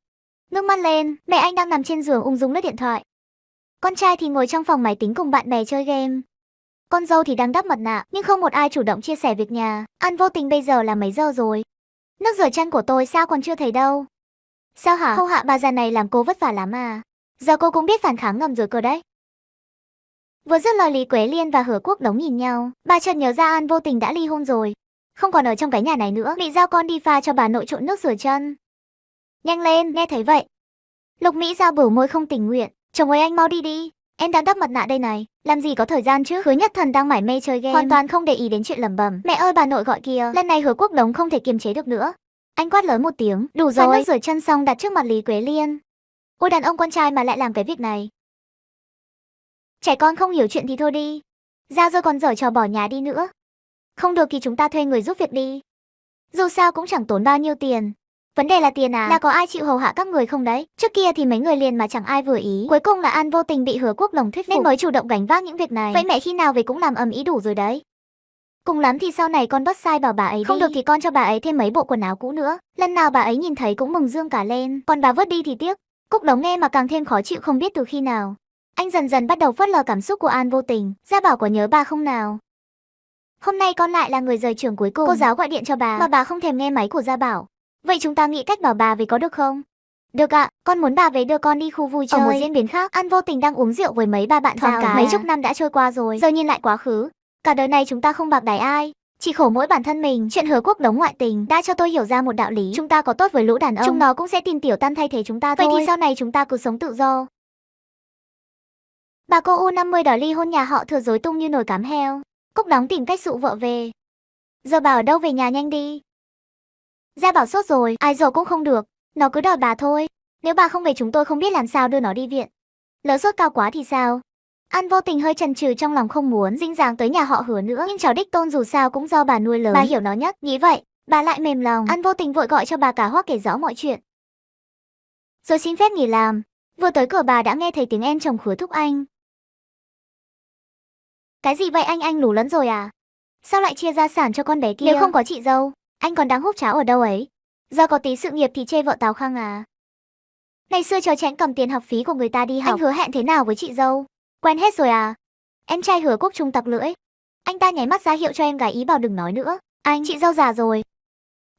Ngước mắt lên, mẹ anh đang nằm trên giường ung dung lướt điện thoại. Con trai thì ngồi trong phòng máy tính cùng bạn bè chơi game. Con dâu thì đang đắp mặt nạ, nhưng không một ai chủ động chia sẻ việc nhà. Ăn vô tình bây giờ là mấy giờ rồi? Nước rửa chân của tôi sao còn chưa thấy đâu? Sao hả? Hầu hạ bà già này làm cô vất vả lắm à? Giờ cô cũng biết phản kháng ngầm rồi cơ đấy. Vừa dứt lời Lý Quế Liên và Hứa Quốc Đống nhìn nhau, bà chợt nhớ ra An vô tình đã ly hôn rồi. Không còn ở trong cái nhà này nữa, Mỹ giao con đi pha cho bà nội trộn nước rửa chân. Nhanh lên, nghe thấy vậy. Lục Mỹ Giao bửu môi không tình nguyện. Chồng ơi anh mau đi đi. Em đang đắp mặt nạ đây này. Làm gì có thời gian chứ. Hứa Nhất Thần đang mải mê chơi game, hoàn toàn không để ý đến chuyện lẩm bẩm. Mẹ ơi bà nội gọi kìa. Lần này Hứa Quốc Đống không thể kiềm chế được nữa. Anh quát lớn một tiếng. Đủ rồi. Pha nước rửa chân xong đặt trước mặt Lý Quế Liên. Ôi đàn ông con trai mà lại làm cái việc này. Trẻ con không hiểu chuyện thì thôi đi. Ra rồi còn giở trò bỏ nhà đi nữa. Không được thì chúng ta thuê người giúp việc đi. Dù sao cũng chẳng tốn bao nhiêu tiền. Vấn đề là tiền à? Là có ai chịu hầu hạ các người không đấy? Trước kia thì mấy người liền mà chẳng ai vừa ý. Cuối cùng là An vô tình bị Hứa Quốc Đống thuyết phục nên mới chủ động gánh vác những việc này. Vậy mẹ khi nào về cũng làm ầm ĩ đủ rồi đấy. Cùng lắm thì sau này con bắt sai bảo bà ấy không được thì con cho bà ấy thêm mấy bộ quần áo cũ nữa. Lần nào bà ấy nhìn thấy cũng mừng dương cả lên. Còn bà vứt đi thì tiếc. Quốc Đống nghe mà càng thêm khó chịu không biết từ khi nào. Anh dần dần bắt đầu phớt lờ cảm xúc của An vô tình. Gia Bảo có nhớ bà không nào? Hôm nay con lại là người rời trường cuối cùng. Cô giáo gọi điện cho bà mà bà không thèm nghe máy của Gia Bảo. Vậy chúng ta nghĩ cách bảo bà về có được không? Được ạ, con muốn bà về đưa con đi khu vui chơi. Ở một diễn biến khác, An vô tình đang uống rượu với mấy bà bạn già. Mấy chục năm đã trôi qua rồi, giờ nhìn lại quá khứ. Cả đời này chúng ta không bạc đãi ai, chỉ khổ mỗi bản thân mình. Chuyện Hứa Quốc Đống ngoại tình đã cho tôi hiểu ra một đạo lý. Chúng ta có tốt với lũ đàn ông, chúng nó cũng sẽ tìm tiểu tam thay thế chúng ta thôi. Vậy thì sau này chúng ta cứ sống tự do. Bà cô U50 đòi ly hôn nhà họ Thừa rối tung như nồi cám heo. Quốc Đống tìm cách dụ vợ về. Giờ bà ở đâu về nhà nhanh đi. Gia Bảo sốt rồi, ai dỗ cũng không được. Nó cứ đòi bà thôi. Nếu bà không về chúng tôi không biết làm sao đưa nó đi viện. Lỡ sốt cao quá thì sao? An vô tình hơi chần chừ trong lòng không muốn dính dáng tới nhà họ Hứa nữa. Nhưng cháu đích tôn dù sao cũng do bà nuôi lớn. Bà hiểu nó nhất. Nghĩ vậy, bà lại mềm lòng. An vô tình vội gọi cho bà cả Hoắc kể rõ mọi chuyện. Rồi xin phép nghỉ làm. Vừa tới cửa bà đã nghe thấy tiếng em chồng Hứa thúc anh. Cái gì vậy anh lù lẫn rồi à? Sao lại chia gia sản cho con bé kia? Nếu không có chị dâu, anh còn đang húp cháo ở đâu ấy? Do có tí sự nghiệp thì chê vợ Tào Khang à? Ngày xưa cháu chẽn cầm tiền học phí của người ta đi học. Anh hứa hẹn thế nào với chị dâu? Quen hết rồi à? Em trai Hứa Quốc Trung tặc lưỡi. Anh ta nháy mắt ra hiệu cho em gái ý bảo đừng nói nữa. Anh, chị dâu già rồi.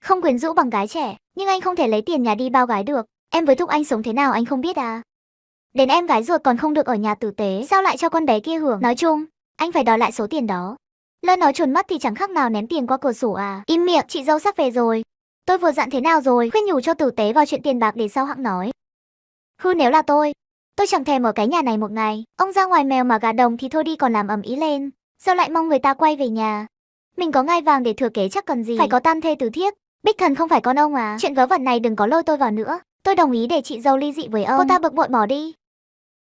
Không quyến rũ bằng gái trẻ. Nhưng anh không thể lấy tiền nhà đi bao gái được. Em với thúc anh sống thế nào anh không biết à? Đến em gái ruột còn không được ở nhà tử tế. Sao lại cho con bé kia hưởng? Nói chung, anh phải đòi lại số tiền đó. Lỡ nói trốn mất thì chẳng khác nào ném tiền qua cửa sổ à? Im miệng, chị dâu sắp về rồi. Tôi vừa dặn thế nào rồi, khuyên nhủ cho tử tế vào chuyện tiền bạc để sau hẵng nói. Hư nếu là tôi chẳng thèm ở cái nhà này một ngày. Ông ra ngoài mèo mà gà đồng thì thôi đi còn làm ầm ĩ lên. Sao lại mong người ta quay về nhà? Mình có ngai vàng để thừa kế chắc cần gì. Phải có tam thê tứ thiếp. Bích Thần không phải con ông à? Chuyện vớ vẩn này đừng có lôi tôi vào nữa. Tôi đồng ý để chị dâu ly dị với ông. Cô ta bực bội bỏ đi.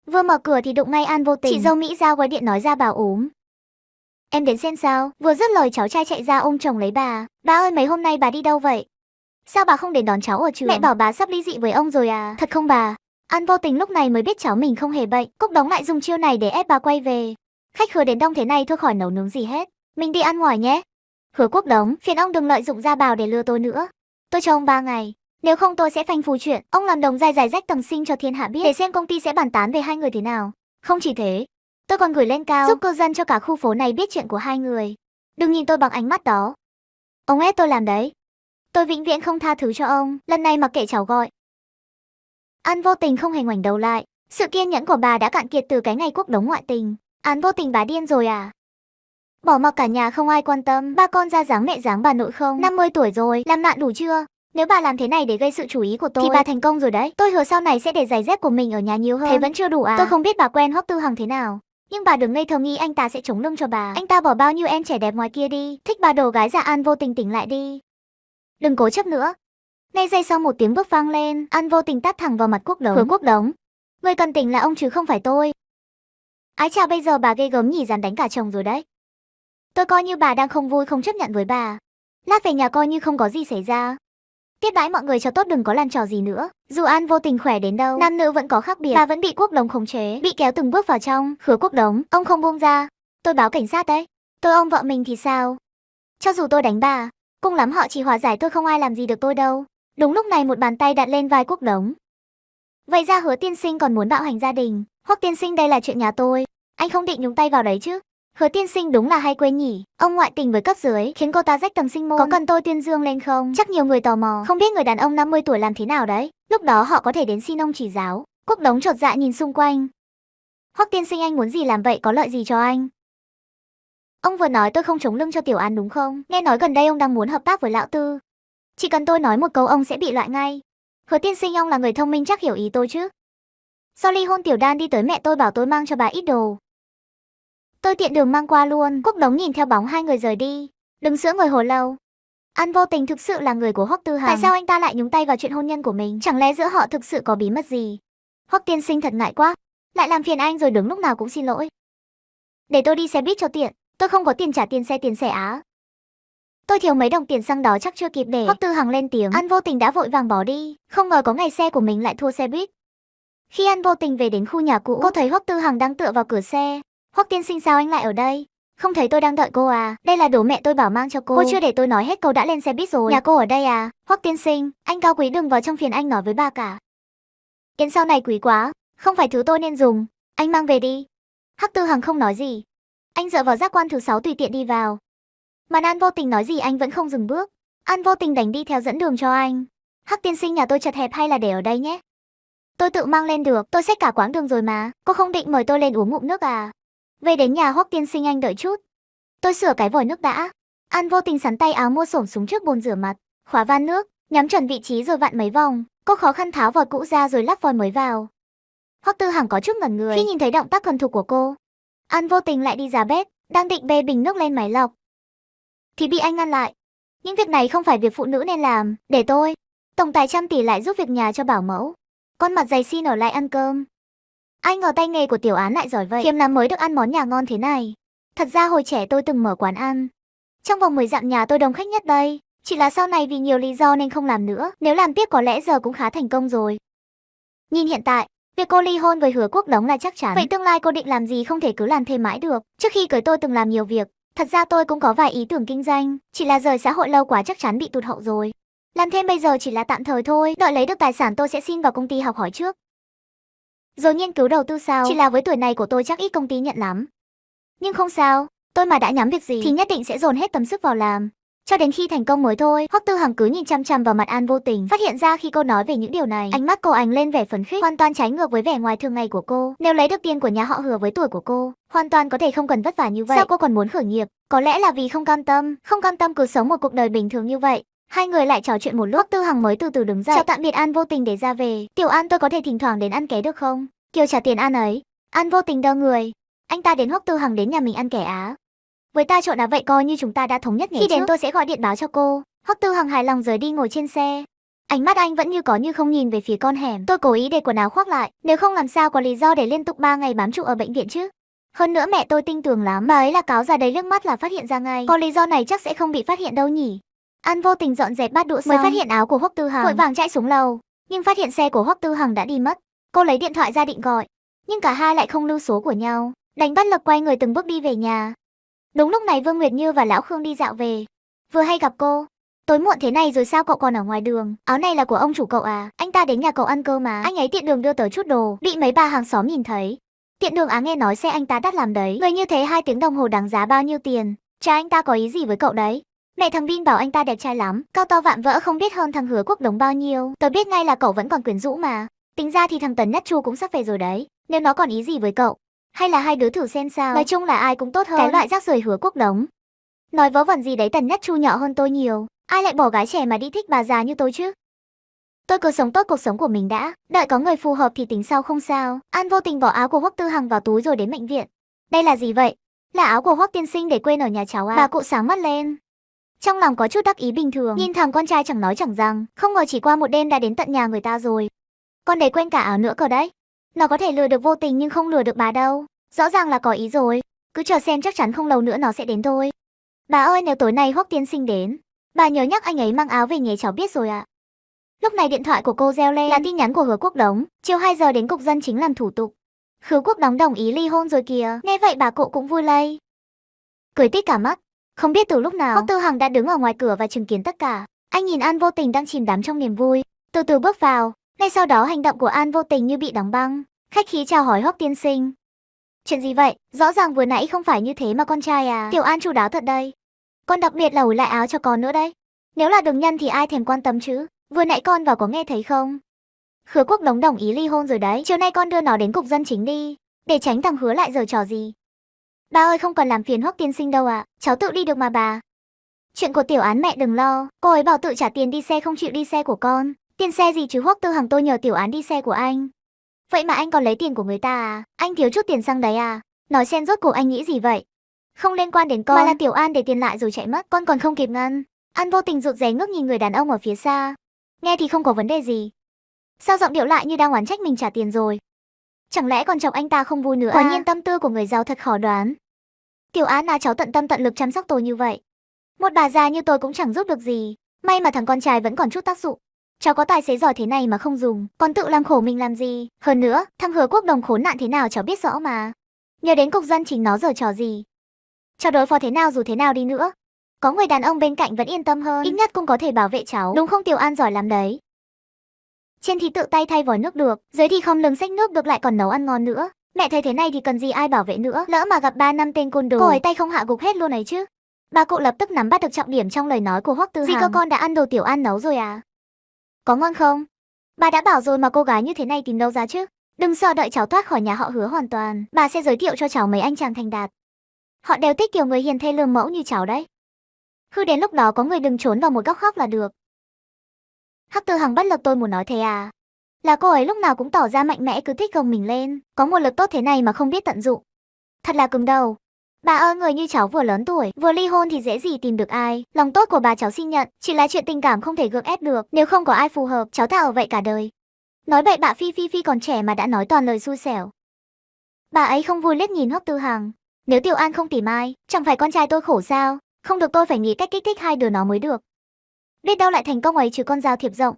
Vừa mở cửa thì đụng ngay An vô tình. Chị dâu Mỹ Giao gọi điện nói Gia Bảo ốm. Em đến xem sao? Vừa dứt lời cháu trai chạy ra ôm chồng lấy bà. Bà ơi mấy hôm nay bà đi đâu vậy? Sao bà không đến đón cháu ở trường? Mẹ bảo bà sắp ly dị với ông rồi à? Thật không bà? An vô tình lúc này mới biết cháu mình không hề bệnh. Quốc Đống lại dùng chiêu này để ép bà quay về. Khách khứa đến đông thế này thôi khỏi nấu nướng gì hết. Mình đi ăn ngoài nhé. Hứa Quốc Đống, phiền ông đừng lợi dụng Gia Bảo để lừa tôi nữa. Tôi cho ông 3 ngày. Nếu không tôi sẽ phanh phui chuyện. Ông làm đồng dài dài rách tầng sinh cho thiên hạ biết. Để xem công ty sẽ bàn tán về hai người thế nào. Không chỉ thế, tôi còn gửi lên cao giúp cư dân cho cả khu phố này biết chuyện của hai người. Đừng nhìn tôi bằng ánh mắt đó. Ông ép tôi làm đấy. Tôi vĩnh viễn không tha thứ cho ông. Lần này mặc kệ cháu gọi. An vô tình không hề ngoảnh đầu lại. Sự kiên nhẫn của bà đã cạn kiệt từ cái ngày Quốc Đống ngoại tình. An vô tình bà điên rồi à? Bỏ mặc cả nhà không ai quan tâm. Ba con ra dáng mẹ dáng bà nội không. 50 tuổi rồi, làm nạn đủ chưa? Nếu bà làm thế này để gây sự chú ý của tôi thì bà thành công rồi đấy. Tôi hứa sau này sẽ để giày dép của mình ở nhà nhiều hơn. Thế vẫn chưa đủ à? Tôi không biết bà quen Hoắc Tư Hằng thế nào. Nhưng bà đừng ngây thơ nghĩ anh ta sẽ chống lưng cho bà. Anh ta bỏ bao nhiêu em trẻ đẹp ngoài kia đi. Thích bà đồ gái già An vô tình tỉnh lại đi. Đừng cố chấp nữa. Ngay giây sau một tiếng bước vang lên, An vô tình tát thẳng vào mặt Quốc Đống. Hứa Quốc Đống, người cần tỉnh là ông chứ không phải tôi. Ái chà, bây giờ bà ghê gớm nhỉ, dám đánh cả chồng rồi đấy. Tôi coi như bà đang không vui, không chấp nhận với bà. Lát về nhà coi như không có gì xảy ra. Tiếp đãi mọi người cho tốt, đừng có làm trò gì nữa. Dù An vô tình khỏe đến đâu, nam nữ vẫn có khác biệt. Bà vẫn bị Quốc Đống khống chế, bị kéo từng bước vào trong. Hứa Quốc Đống, ông không buông ra. Tôi báo cảnh sát đấy. Tôi ôm vợ mình thì sao? Cho dù tôi đánh bà, cùng lắm họ chỉ hòa giải, tôi không ai làm gì được tôi đâu. Đúng lúc này một bàn tay đặt lên vai Quốc Đống. Vậy ra Hứa tiên sinh còn muốn bạo hành gia đình. Hoắc tiên sinh, đây là chuyện nhà tôi, anh không định nhúng tay vào đấy chứ? Hứa tiên sinh đúng là hay quên nhỉ. Ông ngoại tình với cấp dưới khiến cô ta rách tầng sinh môn. Có cần tôi tuyên dương lên không? Chắc nhiều người tò mò, không biết người đàn ông 50 tuổi làm thế nào đấy. Lúc đó họ có thể đến xin ông chỉ giáo. Quốc Đống chột dạ nhìn xung quanh. Hoắc tiên sinh, anh muốn gì làm vậy, có lợi gì cho anh? Ông vừa nói tôi không chống lưng cho Tiểu An đúng không? Nghe nói gần đây ông đang muốn hợp tác với lão Tư. Chỉ cần tôi nói một câu ông sẽ bị loại ngay. Hứa tiên sinh, ông là người thông minh chắc hiểu ý tôi chứ? Sau ly hôn Tiểu Đan đi tới mẹ tôi bảo tôi mang cho bà ít đồ. Tôi tiện đường mang qua luôn. Quốc Đống nhìn theo bóng hai người rời đi, đứng giữa người hồi lâu. An vô tình thực sự là người của Hoắc Tư Hằng. Tại sao anh ta lại nhúng tay vào chuyện hôn nhân của mình? Chẳng lẽ giữa họ thực sự có bí mật gì? Hoắc tiên sinh thật ngại quá, lại làm phiền anh rồi đứng lúc nào cũng xin lỗi. Để tôi đi xe buýt cho tiện, tôi không có tiền trả tiền xe á. Tôi thiếu mấy đồng tiền xăng đó chắc chưa kịp để. Hoắc Tư Hằng lên tiếng. An vô tình đã vội vàng bỏ đi, không ngờ có ngày xe của mình lại thua xe buýt. Khi An vô tình về đến khu nhà cũ, cô thấy Hoắc Tư Hằng đang tựa vào cửa xe. Hoắc tiên sinh, sao anh lại ở đây? Không thấy tôi đang đợi cô à? Đây là đồ mẹ tôi bảo mang cho cô. Cô chưa để tôi nói hết câu đã lên xe buýt rồi. Nhà cô ở đây à? Hoắc tiên sinh, anh cao quý đừng vào trong, phiền anh nói với bà cả. Yến sau này quý quá, không phải thứ tôi nên dùng, anh mang về đi. Hoắc Tư Hằng không nói gì. Anh dựa vào giác quan thứ 6 tùy tiện đi vào. Mà An vô tình nói gì anh vẫn không dừng bước. An vô tình đành đi theo dẫn đường cho anh. Hoắc tiên sinh, nhà tôi chật hẹp hay là để ở đây nhé? Tôi tự mang lên được, tôi xách cả quãng đường rồi mà. Cô không định mời tôi lên uống ngụm nước à? Về đến nhà Hoắc tiên sinh, anh đợi chút, tôi sửa cái vòi nước đã. An vô tình sắn tay áo mua xổm xuống trước bồn rửa mặt, khóa van nước, nhắm chuẩn vị trí rồi vặn mấy vòng. Cô khó khăn tháo vòi cũ ra rồi lắp vòi mới vào. Hoắc Tư Hằng có chút ngẩn người khi nhìn thấy động tác thuần thục của cô. An vô tình lại đi ra bếp, đang định bê bình nước lên máy lọc thì bị anh ngăn lại. Những việc này không phải việc phụ nữ nên làm, để tôi. Tổng tài trăm tỷ lại giúp việc nhà cho bảo mẫu. Con mặt dày xin ở lại ăn cơm. Ai ngờ tay nghề của Tiểu Án lại giỏi vậy, hiếm lắm mới được ăn món nhà ngon thế này. Thật ra hồi trẻ tôi từng mở quán ăn. Trong vòng 10 dặm nhà tôi đông khách nhất đây. Chỉ là sau này vì nhiều lý do nên không làm nữa. Nếu làm tiếp có lẽ giờ cũng khá thành công rồi. Nhìn hiện tại, việc cô ly hôn với Hứa Quốc Đống là chắc chắn. Vậy tương lai cô định làm gì, không thể cứ làm thêm mãi được. Trước khi cưới tôi từng làm nhiều việc. Thật ra tôi cũng có vài ý tưởng kinh doanh. Chỉ là rời xã hội lâu quá chắc chắn bị tụt hậu rồi. Làm thêm bây giờ chỉ là tạm thời thôi. Đợi lấy được tài sản tôi sẽ xin vào công ty học hỏi trước, rồi nghiên cứu đầu tư sau. Chỉ là với tuổi này của tôi chắc ít công ty nhận lắm. Nhưng không sao, tôi mà đã nhắm việc gì thì nhất định sẽ dồn hết tâm sức vào làm, cho đến khi thành công mới thôi. Hoắc Tư Hằng cứ nhìn chăm chăm vào mặt An vô tình, phát hiện ra khi cô nói về những điều này, ánh mắt cô ánh lên vẻ phấn khích, hoàn toàn trái ngược với vẻ ngoài thường ngày của cô. Nếu lấy được tiền của nhà họ Hứa với tuổi của cô, hoàn toàn có thể không cần vất vả như vậy. Sao cô còn muốn khởi nghiệp? Có lẽ là vì không cam tâm cứ sống một cuộc đời bình thường như vậy. Hai người lại trò chuyện một lúc, Hoắc Tư Hằng mới từ từ đứng dậy, chào tạm biệt An vô tình để ra về. Tiểu An, tôi có thể thỉnh thoảng đến ăn ké được không? Kiều trả tiền An ấy. An vô tình đơ người. Anh ta đến Hoắc Tư Hằng đến nhà mình ăn ké á? Với ta trộn á, vậy coi như chúng ta đã thống nhất ngày trước. Khi đến tôi sẽ gọi điện báo cho cô. Hoắc Tư Hằng hài lòng rời đi ngồi trên xe. Ánh mắt anh vẫn như có như không nhìn về phía con hẻm. Tôi cố ý để quần áo khoác lại, nếu không làm sao có lý do để liên tục 3 ngày bám trụ ở bệnh viện chứ. Hơn nữa mẹ tôi tinh tường lắm, bà ấy là cáo già đấy, liếc mắt là phát hiện ra ngay. Có lý do này chắc sẽ không bị phát hiện đâu nhỉ. An vô tình dọn dẹp bát đũa xong mới phát hiện áo của Hoắc Tư Hằng, vội vàng chạy xuống lầu, nhưng phát hiện xe của Hoắc Tư Hằng đã đi mất. Cô lấy điện thoại ra định gọi, nhưng cả hai lại không lưu số của nhau, đành bất lực quay người từng bước đi về nhà. Đúng lúc này Vương Nguyệt Như và Lão Khương đi dạo về, vừa hay gặp cô. Tối muộn thế này rồi sao cậu còn ở ngoài đường? Áo này là của ông chủ cậu à? Anh ta đến nhà cậu ăn cơm mà. Anh ấy tiện đường đưa tới chút đồ, bị mấy bà hàng xóm nhìn thấy. Tiện đường á? Nghe nói xe anh ta đắt làm đấy. Người như thế 2 tiếng đồng hồ đáng giá bao nhiêu tiền? Cha anh ta có ý gì với cậu đấy? Mẹ thằng Bin bảo anh ta đẹp trai lắm, cao to vạm vỡ, không biết hơn thằng Hứa Quốc Đống bao nhiêu. Tớ biết ngay là cậu vẫn còn quyến rũ mà. Tính ra thì thằng Tần Nhất Chu cũng sắp về rồi đấy. Nếu nó còn ý gì với cậu, hay là hai đứa thử xem sao. Nói chung là ai cũng tốt hơn cái loại rác rưởi Hứa Quốc Đống. Nói vớ vẩn gì đấy, Tần Nhất Chu nhỏ hơn tôi nhiều. Ai lại bỏ gái trẻ mà đi thích bà già như tôi chứ? Tôi cứ sống tốt cuộc sống của mình đã, đợi có người phù hợp thì tính sau không sao. An vô tình bỏ áo của Hoắc Tư Hằng vào túi rồi đến bệnh viện. Đây là gì vậy? Là áo của Hoắc tiên sinh để quên ở nhà cháu à? Bà cụ sáng mắt lên. Trong lòng có chút đắc ý bình thường, nhìn thằng con trai chẳng nói chẳng rằng, không ngờ chỉ qua một đêm đã đến tận nhà người ta rồi. Con đấy quên cả áo nữa cơ đấy. Nó có thể lừa được vô tình nhưng không lừa được bà đâu. Rõ ràng là có ý rồi. Cứ chờ xem, chắc chắn không lâu nữa nó sẽ đến thôi. Bà ơi, nếu tối nay Hoắc tiên sinh đến, bà nhớ nhắc anh ấy mang áo về nhé, cháu biết rồi ạ. Lúc này điện thoại của cô reo lên, là tin nhắn của Hứa Quốc Đống. Chiều 2 giờ đến cục dân chính làm thủ tục. Hứa Quốc Đống đồng ý ly hôn rồi kìa. Nghe vậy bà cụ cũng vui lây, cười tít cả mắt. Không biết từ lúc nào Hoắc Tư Hằng đã đứng ở ngoài cửa và chứng kiến tất cả. Anh nhìn An Vô Tình đang chìm đắm trong niềm vui, từ từ bước vào. Ngay sau đó hành động của An Vô Tình như bị đóng băng, khách khí chào hỏi Hoắc tiên sinh. Chuyện gì vậy? Rõ ràng vừa nãy không phải như thế mà con trai à. Tiểu An chu đáo thật đây. Con đặc biệt là ủi lại áo cho con nữa đấy. Nếu là đường nhân thì ai thèm quan tâm chứ. Vừa nãy con vào có nghe thấy không? Hứa Quốc Đống đồng ý ly hôn rồi đấy. Chiều nay con đưa nó đến cục dân chính đi, để tránh thằng Hứa lại giở trò gì. Ba ơi, không cần làm phiền Hoắc tiên sinh đâu ạ. Cháu tự đi được mà bà. Chuyện của Tiểu Án mẹ đừng lo. Cô ấy bảo tự trả tiền đi xe, không chịu đi xe của con. Tiền xe gì chứ Hoắc Tư Hằng, tôi nhờ Tiểu Án đi xe của anh. Vậy mà anh còn lấy tiền của người ta à? Anh thiếu chút tiền xăng đấy à? Nói xem rốt cuộc anh nghĩ gì vậy? Không liên quan đến con, mà là Tiểu An để tiền lại rồi chạy mất, con còn không kịp ngăn. An Vô Tình rụt rè ngước nhìn người đàn ông ở phía xa. Nghe thì không có vấn đề gì, sao giọng điệu lại như đang oán trách mình trả tiền rồi? Chẳng lẽ còn chồng anh ta không vui nữa à? Quả nhiên tâm tư của người giàu thật khó đoán. Tiểu An à, cháu tận tâm tận lực chăm sóc tôi như vậy, một bà già như tôi cũng chẳng giúp được gì. May mà thằng con trai vẫn còn chút tác dụng. Cháu có tài xế giỏi thế này mà không dùng, còn tự làm khổ mình làm gì? Hơn nữa, thằng Hứa Quốc Đồng khốn nạn thế nào cháu biết rõ mà. Nhớ đến cục dân chính nó giở trò gì, cháu đối phó thế nào dù thế nào đi nữa, có người đàn ông bên cạnh vẫn yên tâm hơn, ít nhất cũng có thể bảo vệ cháu, đúng không? Tiểu An giỏi lắm đấy. Trên thì tự tay thay vòi nước được, dưới thì không lưng xách nước được, lại còn nấu ăn ngon nữa. Mẹ thấy thế này thì cần gì ai bảo vệ nữa, lỡ mà gặp 3 năm tên côn đồ, cô ấy tay không hạ gục hết luôn ấy chứ. Bà cụ lập tức nắm bắt được trọng điểm trong lời nói của Hoắc Tư Hằng. Gì cơ, con đã ăn đồ Tiểu An nấu rồi à? Có ngon không? Bà đã bảo rồi mà, cô gái như thế này tìm đâu ra chứ. Đừng sợ, đợi cháu thoát khỏi nhà họ Hứa hoàn toàn, bà sẽ giới thiệu cho cháu mấy anh chàng thành đạt. Họ đều thích kiểu người hiền thê lương mẫu như cháu đấy. Cứ đến lúc đó có người đừng trốn vào một góc khóc là được. Hoắc Tư Hằng bất lực, tôi muốn nói thế à? Là cô ấy lúc nào cũng tỏ ra mạnh mẽ, cứ thích gồng mình lên, có nguồn lực tốt thế này mà không biết tận dụng. Thật là cứng đầu. Bà ơi, người như cháu vừa lớn tuổi, vừa ly hôn thì dễ gì tìm được ai. Lòng tốt của bà cháu xin nhận, chỉ là chuyện tình cảm không thể gượng ép được. Nếu không có ai phù hợp, cháu thà ở vậy cả đời. Nói bậy bạ, Phi còn trẻ mà đã nói toàn lời xui xẻo. Bà ấy không vui liếc nhìn Hoắc Tư Hằng. Nếu Tiểu An không tìm ai, chẳng phải con trai tôi khổ sao? Không được, tôi phải nghĩ cách kích thích hai đứa nó mới được. Biết đâu lại thành công ấy chứ, con giao thiệp rộng.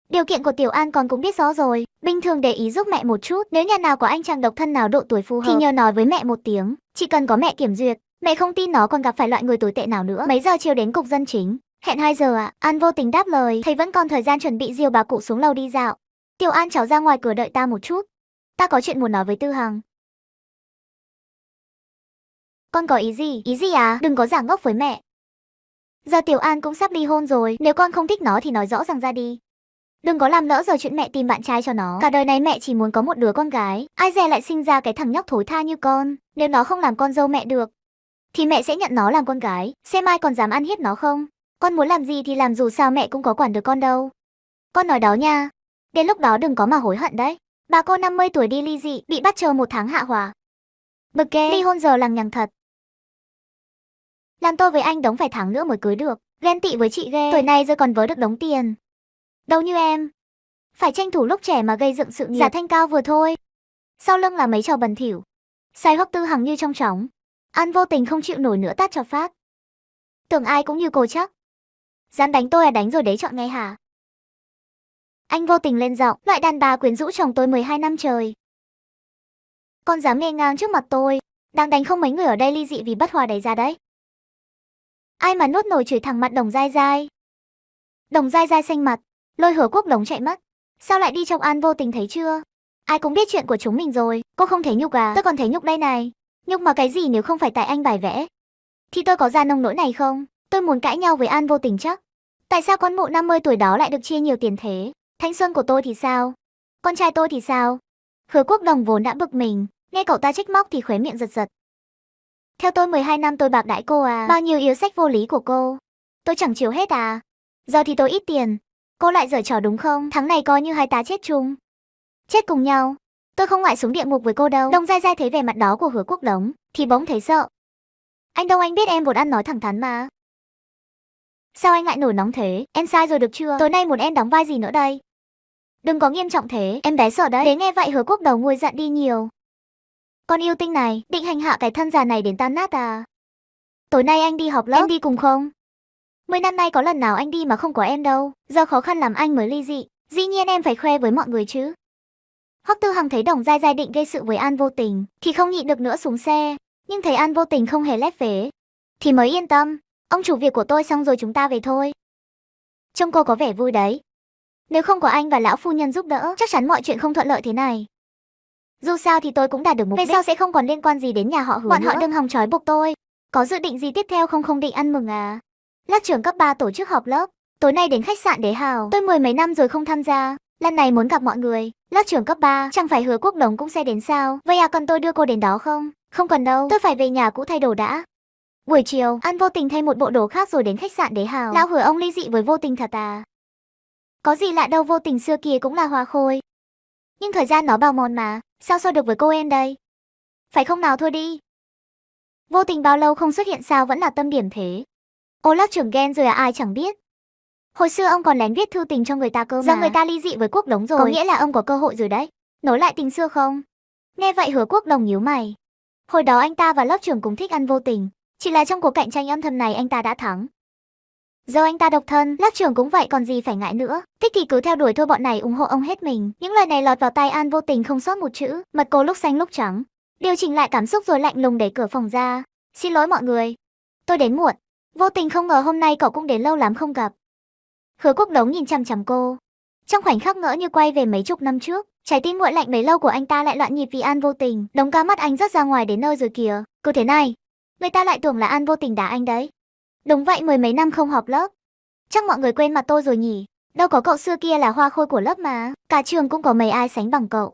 Điều kiện của Tiểu An con cũng biết rõ rồi, bình thường để ý giúp mẹ một chút, nếu nhà nào có anh chàng độc thân nào độ tuổi phù hợp thì nhờ nói với mẹ một tiếng, chỉ cần có mẹ kiểm duyệt. Mẹ không tin nó còn gặp phải loại người tồi tệ nào nữa. Mấy giờ chiều đến cục dân chính? Hẹn 2 giờ ạ. An Vô Tình đáp lời, thấy vẫn còn thời gian chuẩn bị dìu bà cụ xuống lầu đi dạo. Tiểu An, cháu ra ngoài cửa đợi ta một chút, ta có chuyện muốn nói với Tư Hằng. Con có ý gì? Ý gì à? Đừng có giả ngốc với mẹ. Giờ Tiểu An cũng sắp ly hôn rồi, nếu con không thích nó thì nói rõ ràng ra đi. Đừng có làm lỡ giờ chuyện mẹ tìm bạn trai cho nó. Cả đời này mẹ chỉ muốn có một đứa con gái, ai dè lại sinh ra cái thằng nhóc thối tha như con. Nếu nó không làm con dâu mẹ được, thì mẹ sẽ nhận nó làm con gái, xem ai còn dám ăn hiếp nó không. Con muốn làm gì thì làm, dù sao mẹ cũng có quản được con đâu. Con nói đó nha. Đến lúc đó đừng có mà hối hận đấy. Bà cô 50 tuổi đi ly dị, bị bắt chờ 1 tháng hạ hỏa. Bực ghê, ly hôn giờ lằng nhằng thật. Làm tôi với anh Đống phải tháng nữa mới cưới được. Ghen tị với chị ghê, tuổi này rồi còn vớ được đống tiền. Đâu như em. Phải tranh thủ lúc trẻ mà gây dựng sự nghiệp, giả thanh cao vừa thôi. Sau lưng là mấy trò bẩn thỉu. Sai Hoắc Tư Hằng như trong chóng. An Vô Tình không chịu nổi nữa tát cho phát. Tưởng ai cũng như cô chắc. Dám đánh tôi à? Đánh rồi đấy, chọn ngay hả? Anh Vô Tình lên giọng, loại đàn bà quyến rũ chồng tôi 12 năm trời. Con dám nghe ngang trước mặt tôi, đang đánh không mấy người ở đây ly dị vì bất hòa đẩy ra đấy. Ai mà nuốt nổi chửi thẳng mặt Đồng Dai Dai. Đồng Dai Dai xanh mặt, lôi Hứa Quốc Đống chạy mất. Sao lại đi trong An Vô Tình thấy chưa? Ai cũng biết chuyện của chúng mình rồi. Cô không thấy nhục à? Tôi còn thấy nhục đây này. Nhục mà cái gì, nếu không phải tại anh bài vẽ thì tôi có ra nông nỗi này không? Tôi muốn cãi nhau với An Vô Tình chắc. Tại sao con mụ 50 tuổi đó lại được chia nhiều tiền thế? Thanh xuân của tôi thì sao? Con trai tôi thì sao? Hứa Quốc Đồng vốn đã bực mình, nghe cậu ta trách móc thì khóe miệng giật giật. Theo tôi 12 năm tôi bạc đãi cô à? Bao nhiêu yêu sách vô lý của cô, tôi chẳng chiều hết à? Giờ thì tôi ít tiền, cô lại giở trò đúng không? Tháng này coi như hai ta chết chung. Chết cùng nhau. Tôi không ngại xuống địa ngục với cô đâu. Đồng Dai Dai thấy vẻ mặt đó của Hứa Quốc Đống thì bỗng thấy sợ. Anh Đông, anh biết em vốn ăn nói thẳng thắn mà. Sao anh lại nổi nóng thế? Em sai rồi được chưa? Tối nay muốn em đóng vai gì nữa đây? Đừng có nghiêm trọng thế, em bé sợ đấy. Đến nghe vậy Hứa Quốc đầu nguôi giận đi nhiều. Con yêu tinh này, định hành hạ cái thân già này đến tan nát à? Tối nay anh đi họp lớp, em đi cùng không? 10 năm nay có lần nào anh đi mà không có em đâu, giờ khó khăn lắm anh mới ly dị. Dĩ nhiên em phải khoe với mọi người chứ. Hoắc Tư Hằng thấy Đồng Giai Giai định gây sự với An Vô Tình, thì không nhịn được nữa xuống xe. Nhưng thấy An Vô Tình không hề lép vế, thì mới yên tâm. Ông chủ, việc của tôi xong rồi chúng ta về thôi. Trông cô có vẻ vui đấy. Nếu không có anh và lão phu nhân giúp đỡ, chắc chắn mọi chuyện không thuận lợi thế này. Dù sao thì tôi cũng đạt được mục đích. Về sau sẽ không còn liên quan gì đến nhà họ Hứa. Bọn họ đừng hòng trói buộc tôi. Có dự định gì tiếp theo không định ăn mừng à? Lớp trưởng cấp 3 tổ chức họp lớp. Tối nay đến khách sạn Đế Hào. Tôi 10 mấy năm rồi không tham gia. Lần này muốn gặp mọi người. Lớp trưởng cấp 3, chẳng phải Hứa Quốc Đống cũng sẽ đến sao? Vậy à, cần tôi đưa cô đến đó không? Không cần đâu, tôi phải về nhà cũ thay đồ đã. Buổi chiều, An Vô Tình thay một bộ đồ khác rồi đến khách sạn Đế Hào. Lão Hứa ông ly dị với Vô Tình thật à? Có gì lạ đâu, Vô Tình xưa kia cũng là hoa khôi. Nhưng thời gian nó bào mòn mà, sao so được với cô em đây? Phải không nào, thôi đi. Vô Tình bao lâu không xuất hiện sao vẫn là tâm điểm thế? Ô, lớp trưởng ghen rồi à? Ai chẳng biết. Hồi xưa ông còn lén viết thư tình cho người ta cơ mà. Giờ người ta ly dị với Quốc Đống rồi, có nghĩa là ông có cơ hội rồi đấy. Nối lại tình xưa không? Nghe vậy Hứa Quốc Đồng nhíu mày. Hồi đó anh ta và lớp trưởng cùng thích An Vô Tình, chỉ là trong cuộc cạnh tranh âm thầm này anh ta đã thắng. Giờ anh ta độc thân, lớp trưởng cũng vậy, còn gì phải ngại nữa. Thích thì cứ theo đuổi thôi, bọn này ủng hộ ông hết mình. Những lời này lọt vào tai An Vô Tình không sót một chữ, mặt cô lúc xanh lúc trắng. Điều chỉnh lại cảm xúc rồi lạnh lùng đẩy cửa phòng ra. Xin lỗi mọi người, tôi đến muộn. Vô Tình không ngờ hôm nay cậu cũng đến, lâu lắm không gặp. Hứa Quốc Đống nhìn chằm chằm cô. Trong khoảnh khắc ngỡ như quay về mấy chục năm trước, trái tim nguội lạnh bấy lâu của anh ta lại loạn nhịp vì An Vô Tình. Đống cá mắt anh rớt ra ngoài đến nơi rồi kìa. Cứ thế này, người ta lại tưởng là An Vô Tình đá anh đấy. Đúng vậy, 10 mấy năm không họp lớp, chắc mọi người quên mặt tôi rồi nhỉ? Đâu có, cậu xưa kia là hoa khôi của lớp mà, cả trường cũng có mấy ai sánh bằng cậu.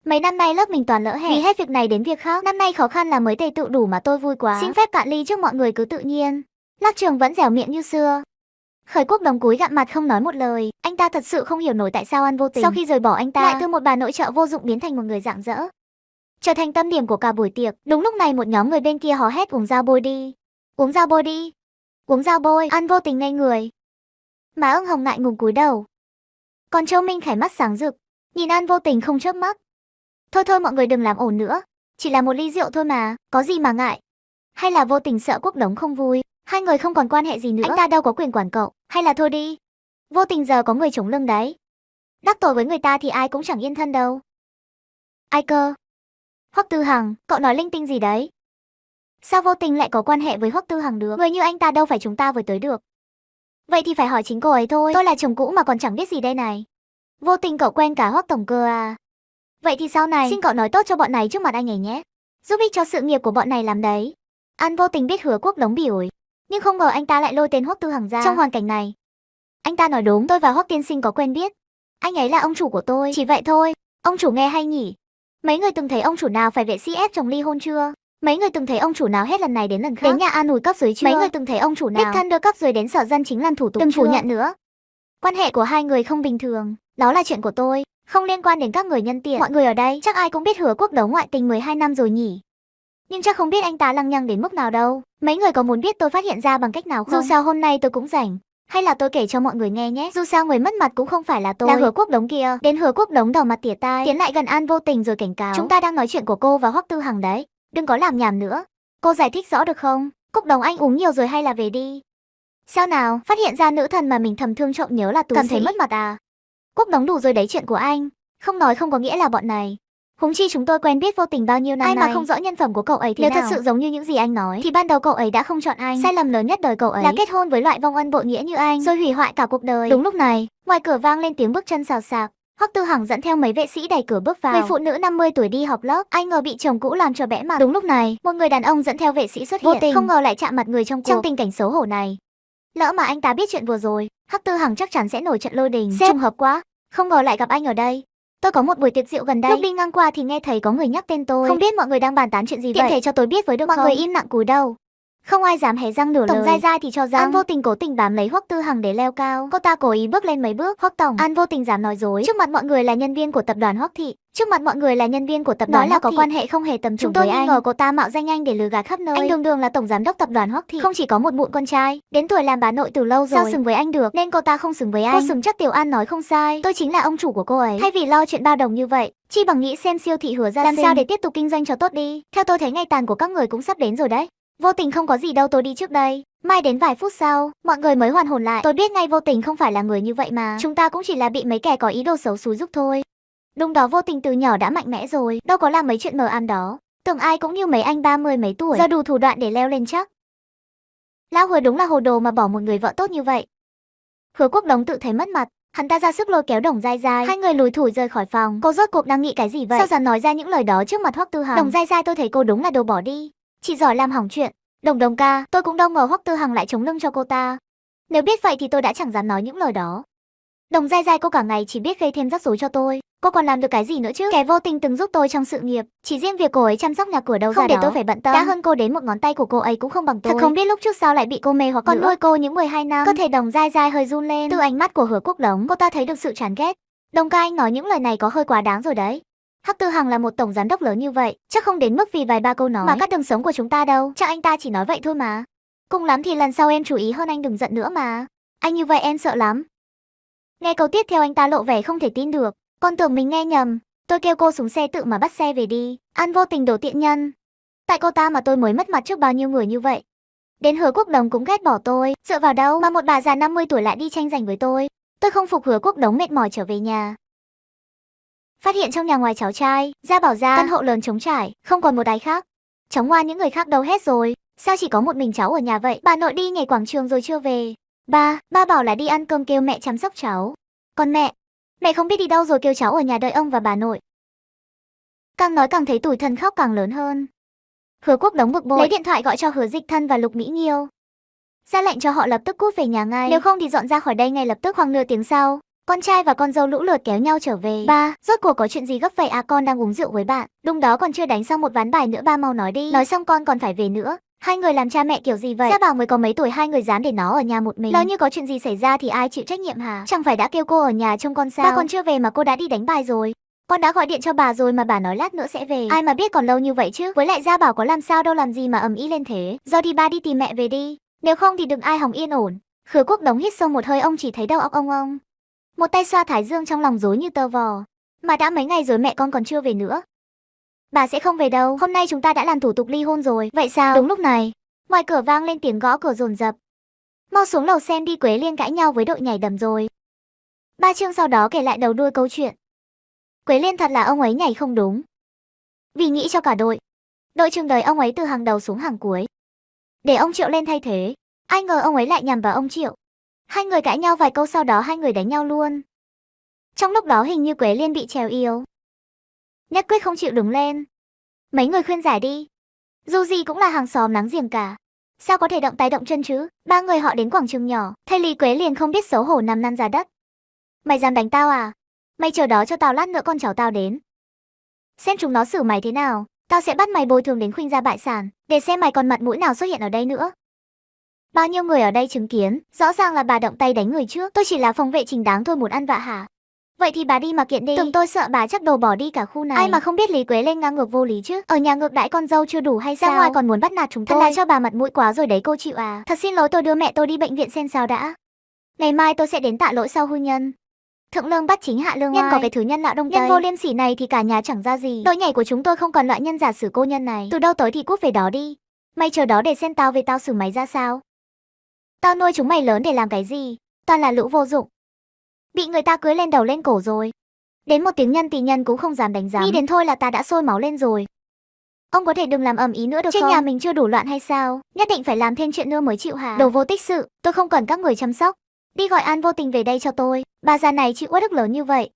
Mấy năm nay lớp mình toàn lỡ hẹn, vì hết việc này đến việc khác. Năm nay khó khăn là mới tề tựu đủ mà tôi vui quá. Xin phép cạn ly trước mọi người, cứ tự nhiên. Lớp trường vẫn dẻo miệng như xưa. Khởi Quốc Đồng cúi gặm mặt không nói một lời. Anh ta thật sự không hiểu nổi tại sao An Vô Tình sau khi rời bỏ anh ta lại từ một bà nội trợ vô dụng biến thành một người rạng rỡ, trở thành tâm điểm của cả buổi tiệc. Đúng lúc này một nhóm người bên kia hò hét uống dao bôi đi. Uống dao bôi đi. Uống dao bôi. An Vô Tình ngây người. Má ưng hồng ngại ngùng cúi đầu. Còn Châu Minh Khải mắt sáng rực, nhìn An Vô Tình không chớp mắt. Thôi thôi mọi người đừng làm ồn nữa, chỉ là một ly rượu thôi mà, có gì mà ngại. Hay là Vô Tình sợ Quốc Đống không vui, hai người không còn quan hệ gì nữa, anh ta đâu có quyền quản cậu. Hay là thôi đi, Vô Tình giờ có người chống lưng đấy, đắc tội với người ta thì ai cũng chẳng yên thân đâu. Ai cơ? Hoắc Tư Hằng, cậu nói linh tinh gì đấy? Sao Vô Tình lại có quan hệ với Hoắc Tư Hằng được? Người như anh ta đâu phải chúng ta với tới được. Vậy thì phải hỏi chính cô ấy thôi, tôi là chồng cũ mà còn chẳng biết gì đây này. Vô Tình cậu quen cả Hoắc tổng cơ à? Vậy thì sau này xin cậu nói tốt cho bọn này trước mặt anh ấy nhé, giúp ích cho sự nghiệp của bọn này lắm đấy. An Vô Tình biết Hứa Quốc Đống bỉ ổi, nhưng không ngờ anh ta lại lôi tên Hoắc Tư Hằng ra. Trong hoàn cảnh này, anh ta nói đúng, tôi và Hoắc tiên sinh có quen biết. Anh ấy là ông chủ của tôi, chỉ vậy thôi. Ông chủ nghe hay nhỉ? Mấy người từng thấy ông chủ nào phải vệ sĩ ép chồng ly hôn chưa? Mấy người từng thấy ông chủ nào hết lần này đến lần khác đến nhà an ủi cấp dưới chưa? Mấy người từng thấy ông chủ nào đích thân đưa cấp dưới đến sở dân chính làm thủ tục? Đừng phủ nhận nữa. Quan hệ của hai người không bình thường, đó là chuyện của tôi, không liên quan đến các người nhân tiện. Mọi người ở đây chắc ai cũng biết Hứa Quốc Đống ngoại tình 12 năm rồi nhỉ? Nhưng chắc không biết anh ta lăng nhăng đến mức nào đâu. Mấy người có muốn biết tôi phát hiện ra bằng cách nào không? Dù sao hôm nay tôi cũng rảnh, hay là tôi kể cho mọi người nghe nhé. Dù sao người mất mặt cũng không phải là tôi, là Hứa Quốc Đống kia. Đến Hứa Quốc Đống đỏ mặt tỉa tai, tiến lại gần An Vô Tình rồi cảnh cáo. Chúng ta đang nói chuyện của cô và Hoắc Tư Hằng đấy, đừng có làm nhảm nữa. Cô giải thích rõ được không? Quốc Đống anh uống nhiều rồi hay là về đi? Sao nào, phát hiện ra nữ thần mà mình thầm thương trộm nhớ là Tú cảm thấy mất mặt à? Quốc Đống đủ rồi đấy, chuyện của anh không nói không có nghĩa là bọn này. Huống chi chúng tôi quen biết Vô Tình bao nhiêu năm nay. Ai mà không rõ nhân phẩm của cậu ấy thế nào? Nếu thật sự giống như những gì anh nói thì ban đầu cậu ấy đã không chọn anh. Sai lầm lớn nhất đời cậu ấy là kết hôn với loại vong ân bội nghĩa như anh, rồi hủy hoại cả cuộc đời. Đúng lúc này, ngoài cửa vang lên tiếng bước chân xào xạc. Hoắc Tư Hằng dẫn theo mấy vệ sĩ đẩy cửa bước vào. Người phụ nữ 50 tuổi đi họp lớp, ai ngờ bị chồng cũ làm cho bẽ mặt. Đúng lúc này, một người đàn ông dẫn theo vệ sĩ xuất hiện. Vô Tình không ngờ lại chạm mặt người trong cuộc. Trong tình cảnh xấu hổ này, lỡ mà anh ta biết chuyện vừa rồi, Hoắc Tư Hằng chắc chắn sẽ nổi trận lôi đình. Trùng hợp quá, không ngờ lại gặp anh ở đây. Tôi có một buổi tiệc rượu gần đây, lúc đi ngang qua thì nghe thấy có người nhắc tên tôi. Không biết mọi người đang bàn tán chuyện gì vậy? Tiện thể cho tôi biết với được không? Mọi người im lặng cúi đầu. Không ai dám hé răng nửa lời. Tổng Giai Giai thì cho rằng An vô tình cố tình bám lấy Hoắc Tư Hằng để leo cao. Cô ta cố ý bước lên mấy bước. Hoắc tổng, An vô tình dám nói dối. Trước mặt mọi người là nhân viên của tập đoàn Hoắc thị. Trước mặt mọi người là nhân viên của tập đoàn Hoắc thị. Nói là có quan hệ không hề tầm thường với anh. Chúng tôi nghi ngờ cô ta mạo danh anh để lừa gạt khắp nơi. Anh đường đường là tổng giám đốc tập đoàn Hoắc thị, không chỉ có một mụn con trai, đến tuổi làm bà nội từ lâu rồi. Sao xứng với anh được? Nên cô ta không xứng với anh. Cô xứng chắc. Tiểu An nói không sai. Tôi chính là ông chủ của cô ấy. Thay vì lo chuyện bao đồng như vậy, chi bằng nghĩ xem siêu thị Hứa Gia làm sao để tiếp tục kinh doanh cho tốt đi. Theo tôi thấy ngày tàn của các người cũng sắp đến rồi đấy. Vô tình không có gì đâu, tôi đi trước đây. Mai đến vài phút sau, mọi người mới hoàn hồn lại. Tôi biết ngay vô tình không phải là người như vậy mà. Chúng ta cũng chỉ là bị mấy kẻ có ý đồ xấu xúi giúp thôi. Đúng đó, vô tình từ nhỏ đã mạnh mẽ rồi, đâu có làm mấy chuyện mờ ám đó. Tưởng ai cũng như mấy anh 30 mấy tuổi, giờ đủ thủ đoạn để leo lên chắc. Lão Hứa đúng là hồ đồ mà bỏ một người vợ tốt như vậy. Hứa Quốc Đống tự thấy mất mặt, hắn ta ra sức lôi kéo Đồng Giai Giai. Hai người lùi thủi rời khỏi phòng. Cô rốt cuộc đang nghĩ cái gì vậy? Sao dám nói ra những lời đó trước mặt Hoắc Tư Hằng? Đồng Giai Giai, tôi thấy cô đúng là đồ bỏ đi, chỉ giỏi làm hỏng chuyện. Đồng ca, tôi cũng đâu ngờ Hoắc Tư Hằng lại chống lưng cho cô ta. Nếu biết vậy thì tôi đã chẳng dám nói những lời đó. Đồng Giai Giai, cô cả ngày chỉ biết gây thêm rắc rối cho tôi. Cô còn làm được cái gì nữa chứ? Kẻ vô tình từng giúp tôi trong sự nghiệp, chỉ riêng việc cô ấy chăm sóc nhà cửa đâu không ra để đó tôi phải bận tâm. Đã hơn cô đến một ngón tay của cô ấy cũng không bằng tôi. Thật không biết lúc trước sao lại bị cô mê hoặc còn nuôi cô những 12 năm. Cơ thể Đồng Giai Giai hơi run lên. Từ ánh mắt của Hứa Quốc Đống, cô ta thấy được sự chán ghét. Đồng ca, anh nói những lời này có hơi quá đáng rồi đấy. Hoắc Tư Hằng là một tổng giám đốc lớn như vậy, chắc không đến mức vì vài ba câu nói mà cắt đường sống của chúng ta đâu. Chắc anh ta chỉ nói vậy thôi mà. Cùng lắm thì lần sau em chú ý hơn, anh đừng giận nữa mà. Anh như vậy em sợ lắm. Nghe câu tiếp theo anh ta lộ vẻ không thể tin được. Con tưởng mình nghe nhầm. Tôi kêu cô xuống xe tự mà bắt xe về đi. An vô tình đổ tiện nhân. Tại cô ta mà tôi mới mất mặt trước bao nhiêu người như vậy. Đến Hứa Quốc Đống cũng ghét bỏ tôi. Dựa vào đâu mà một bà già 50 tuổi lại đi tranh giành với tôi. Tôi không phục. Hứa Quốc Đống mệt mỏi trở về nhà. Phát hiện trong nhà ngoài cháu trai, Gia Bảo gia, căn hộ lớn trống trải, không còn một ai khác. Cháu ngoan, những người khác đâu hết rồi? Sao chỉ có một mình cháu ở nhà vậy? Bà nội đi nhảy quảng trường rồi chưa về. Ba bảo là đi ăn cơm, kêu mẹ chăm sóc cháu. Còn mẹ không biết đi đâu rồi, kêu cháu ở nhà đợi ông và bà nội. Càng nói càng thấy tủi thân, khóc càng lớn hơn. Hứa Quốc Đống bực bội, lấy điện thoại gọi cho Hứa Dịch Thân và Lục Mỹ Nghiêu, ra lệnh cho họ lập tức cút về nhà ngay, nếu không thì dọn ra khỏi đây ngay lập tức. Khoảng nửa tiếng sau, con trai và con dâu lũ lượt kéo nhau trở về. Ba, rốt cuộc có chuyện gì gấp vậy à? Con đang uống rượu với bạn. Đúng đó, còn chưa đánh xong một ván bài nữa, ba mau nói đi. Nói xong con còn phải về nữa. Hai người làm cha mẹ kiểu gì vậy? Gia Bảo mới có mấy tuổi, hai người dám để nó ở nhà một mình. Lỡ như có chuyện gì xảy ra thì ai chịu trách nhiệm hả? Chẳng phải đã kêu cô ở nhà trông con sao? Ba còn chưa về mà cô đã đi đánh bài rồi. Con đã gọi điện cho bà rồi mà bà nói lát nữa sẽ về. Ai mà biết còn lâu như vậy chứ. Với lại Gia Bảo có làm sao đâu, làm gì mà ầm ĩ lên thế. Giờ thì ba đi tìm mẹ về đi, nếu không thì đừng ai hòng yên ổn. Hứa Quốc Đống hít sâu một hơi, ông chỉ thấy đầu óc ông. Một tay xoa thái dương, trong lòng rối như tơ vò. Mà đã mấy ngày rồi mẹ con còn chưa về nữa. Bà sẽ không về đâu. Hôm nay chúng ta đã làm thủ tục ly hôn rồi. Vậy sao? Đúng lúc này, ngoài cửa vang lên tiếng gõ cửa dồn dập. Mau xuống lầu xem đi, Quế Liên cãi nhau với đội nhảy đầm rồi. Ba chương sau đó kể lại đầu đuôi câu chuyện. Quế Liên thật là ông ấy nhảy không đúng. Vì nghĩ cho cả đội trường đời ông ấy từ hàng đầu xuống hàng cuối, để ông Triệu lên thay thế. Ai ngờ ông ấy lại nhằm vào ông Triệu. Hai người cãi nhau vài câu, sau đó hai người đánh nhau luôn. Trong lúc đó hình như Quế Liên bị trèo yếu, nhất quyết không chịu đứng lên. Mấy người khuyên giải đi, dù gì cũng là hàng xóm láng giềng cả, sao có thể động tay động chân chứ. Ba người họ đến quảng trường nhỏ, thầy Lý Quế Liên không biết xấu hổ nằm lăn ra đất. Mày dám đánh tao à? Mày chờ đó cho tao, lát nữa con cháu tao đến, xem chúng nó xử mày thế nào. Tao sẽ bắt mày bồi thường đến khuynh gia bại sản, để xem mày còn mặt mũi nào xuất hiện ở đây nữa. Bao nhiêu người ở đây chứng kiến, rõ ràng là bà động tay đánh người trước. Tôi chỉ là phòng vệ chính đáng thôi, muốn ăn vạ hả? Vậy thì bà đi mà kiện đi. Tưởng tôi sợ bà chắc đồ bỏ đi cả khu này. Ai mà không biết Lý Quế Lên ngang ngược vô lý chứ. Ở nhà ngược đãi con dâu chưa đủ hay sao? Ra ngoài còn muốn bắt nạt chúng tôi. Thật là cho bà mặt mũi quá rồi đấy, cô chịu à? Thật xin lỗi, tôi đưa mẹ tôi đi bệnh viện xem sao đã. Ngày mai tôi sẽ đến tạ lỗi sau hôn nhân. Thượng lương bắt chính hạ lương oai. Nhân có cái thứ nhân lạ đông tây. Nhân vô liêm sỉ này thì cả nhà chẳng ra gì. Đội nhảy của chúng tôi không còn loại nhân giả sử cô nhân này. Từ đâu tới thì cút về đó đi. Mày chờ đó để xem tao về tao xử mày ra sao. Tao nuôi chúng mày lớn để làm cái gì? Toàn là lũ vô dụng. Bị người ta cưới lên đầu lên cổ rồi. Đến một tiếng nhân tỳ nhân cũng không dám đánh giám. Nghĩ đến thôi là ta đã sôi máu lên rồi. Ông có thể đừng làm ầm ĩ nữa được không? Trên nhà mình chưa đủ loạn hay sao? Nhất định phải làm thêm chuyện nữa mới chịu hả? Đồ vô tích sự, tôi không cần các người chăm sóc. Đi gọi An Vô Tình về đây cho tôi. Bà già này chịu uất ức lớn như vậy,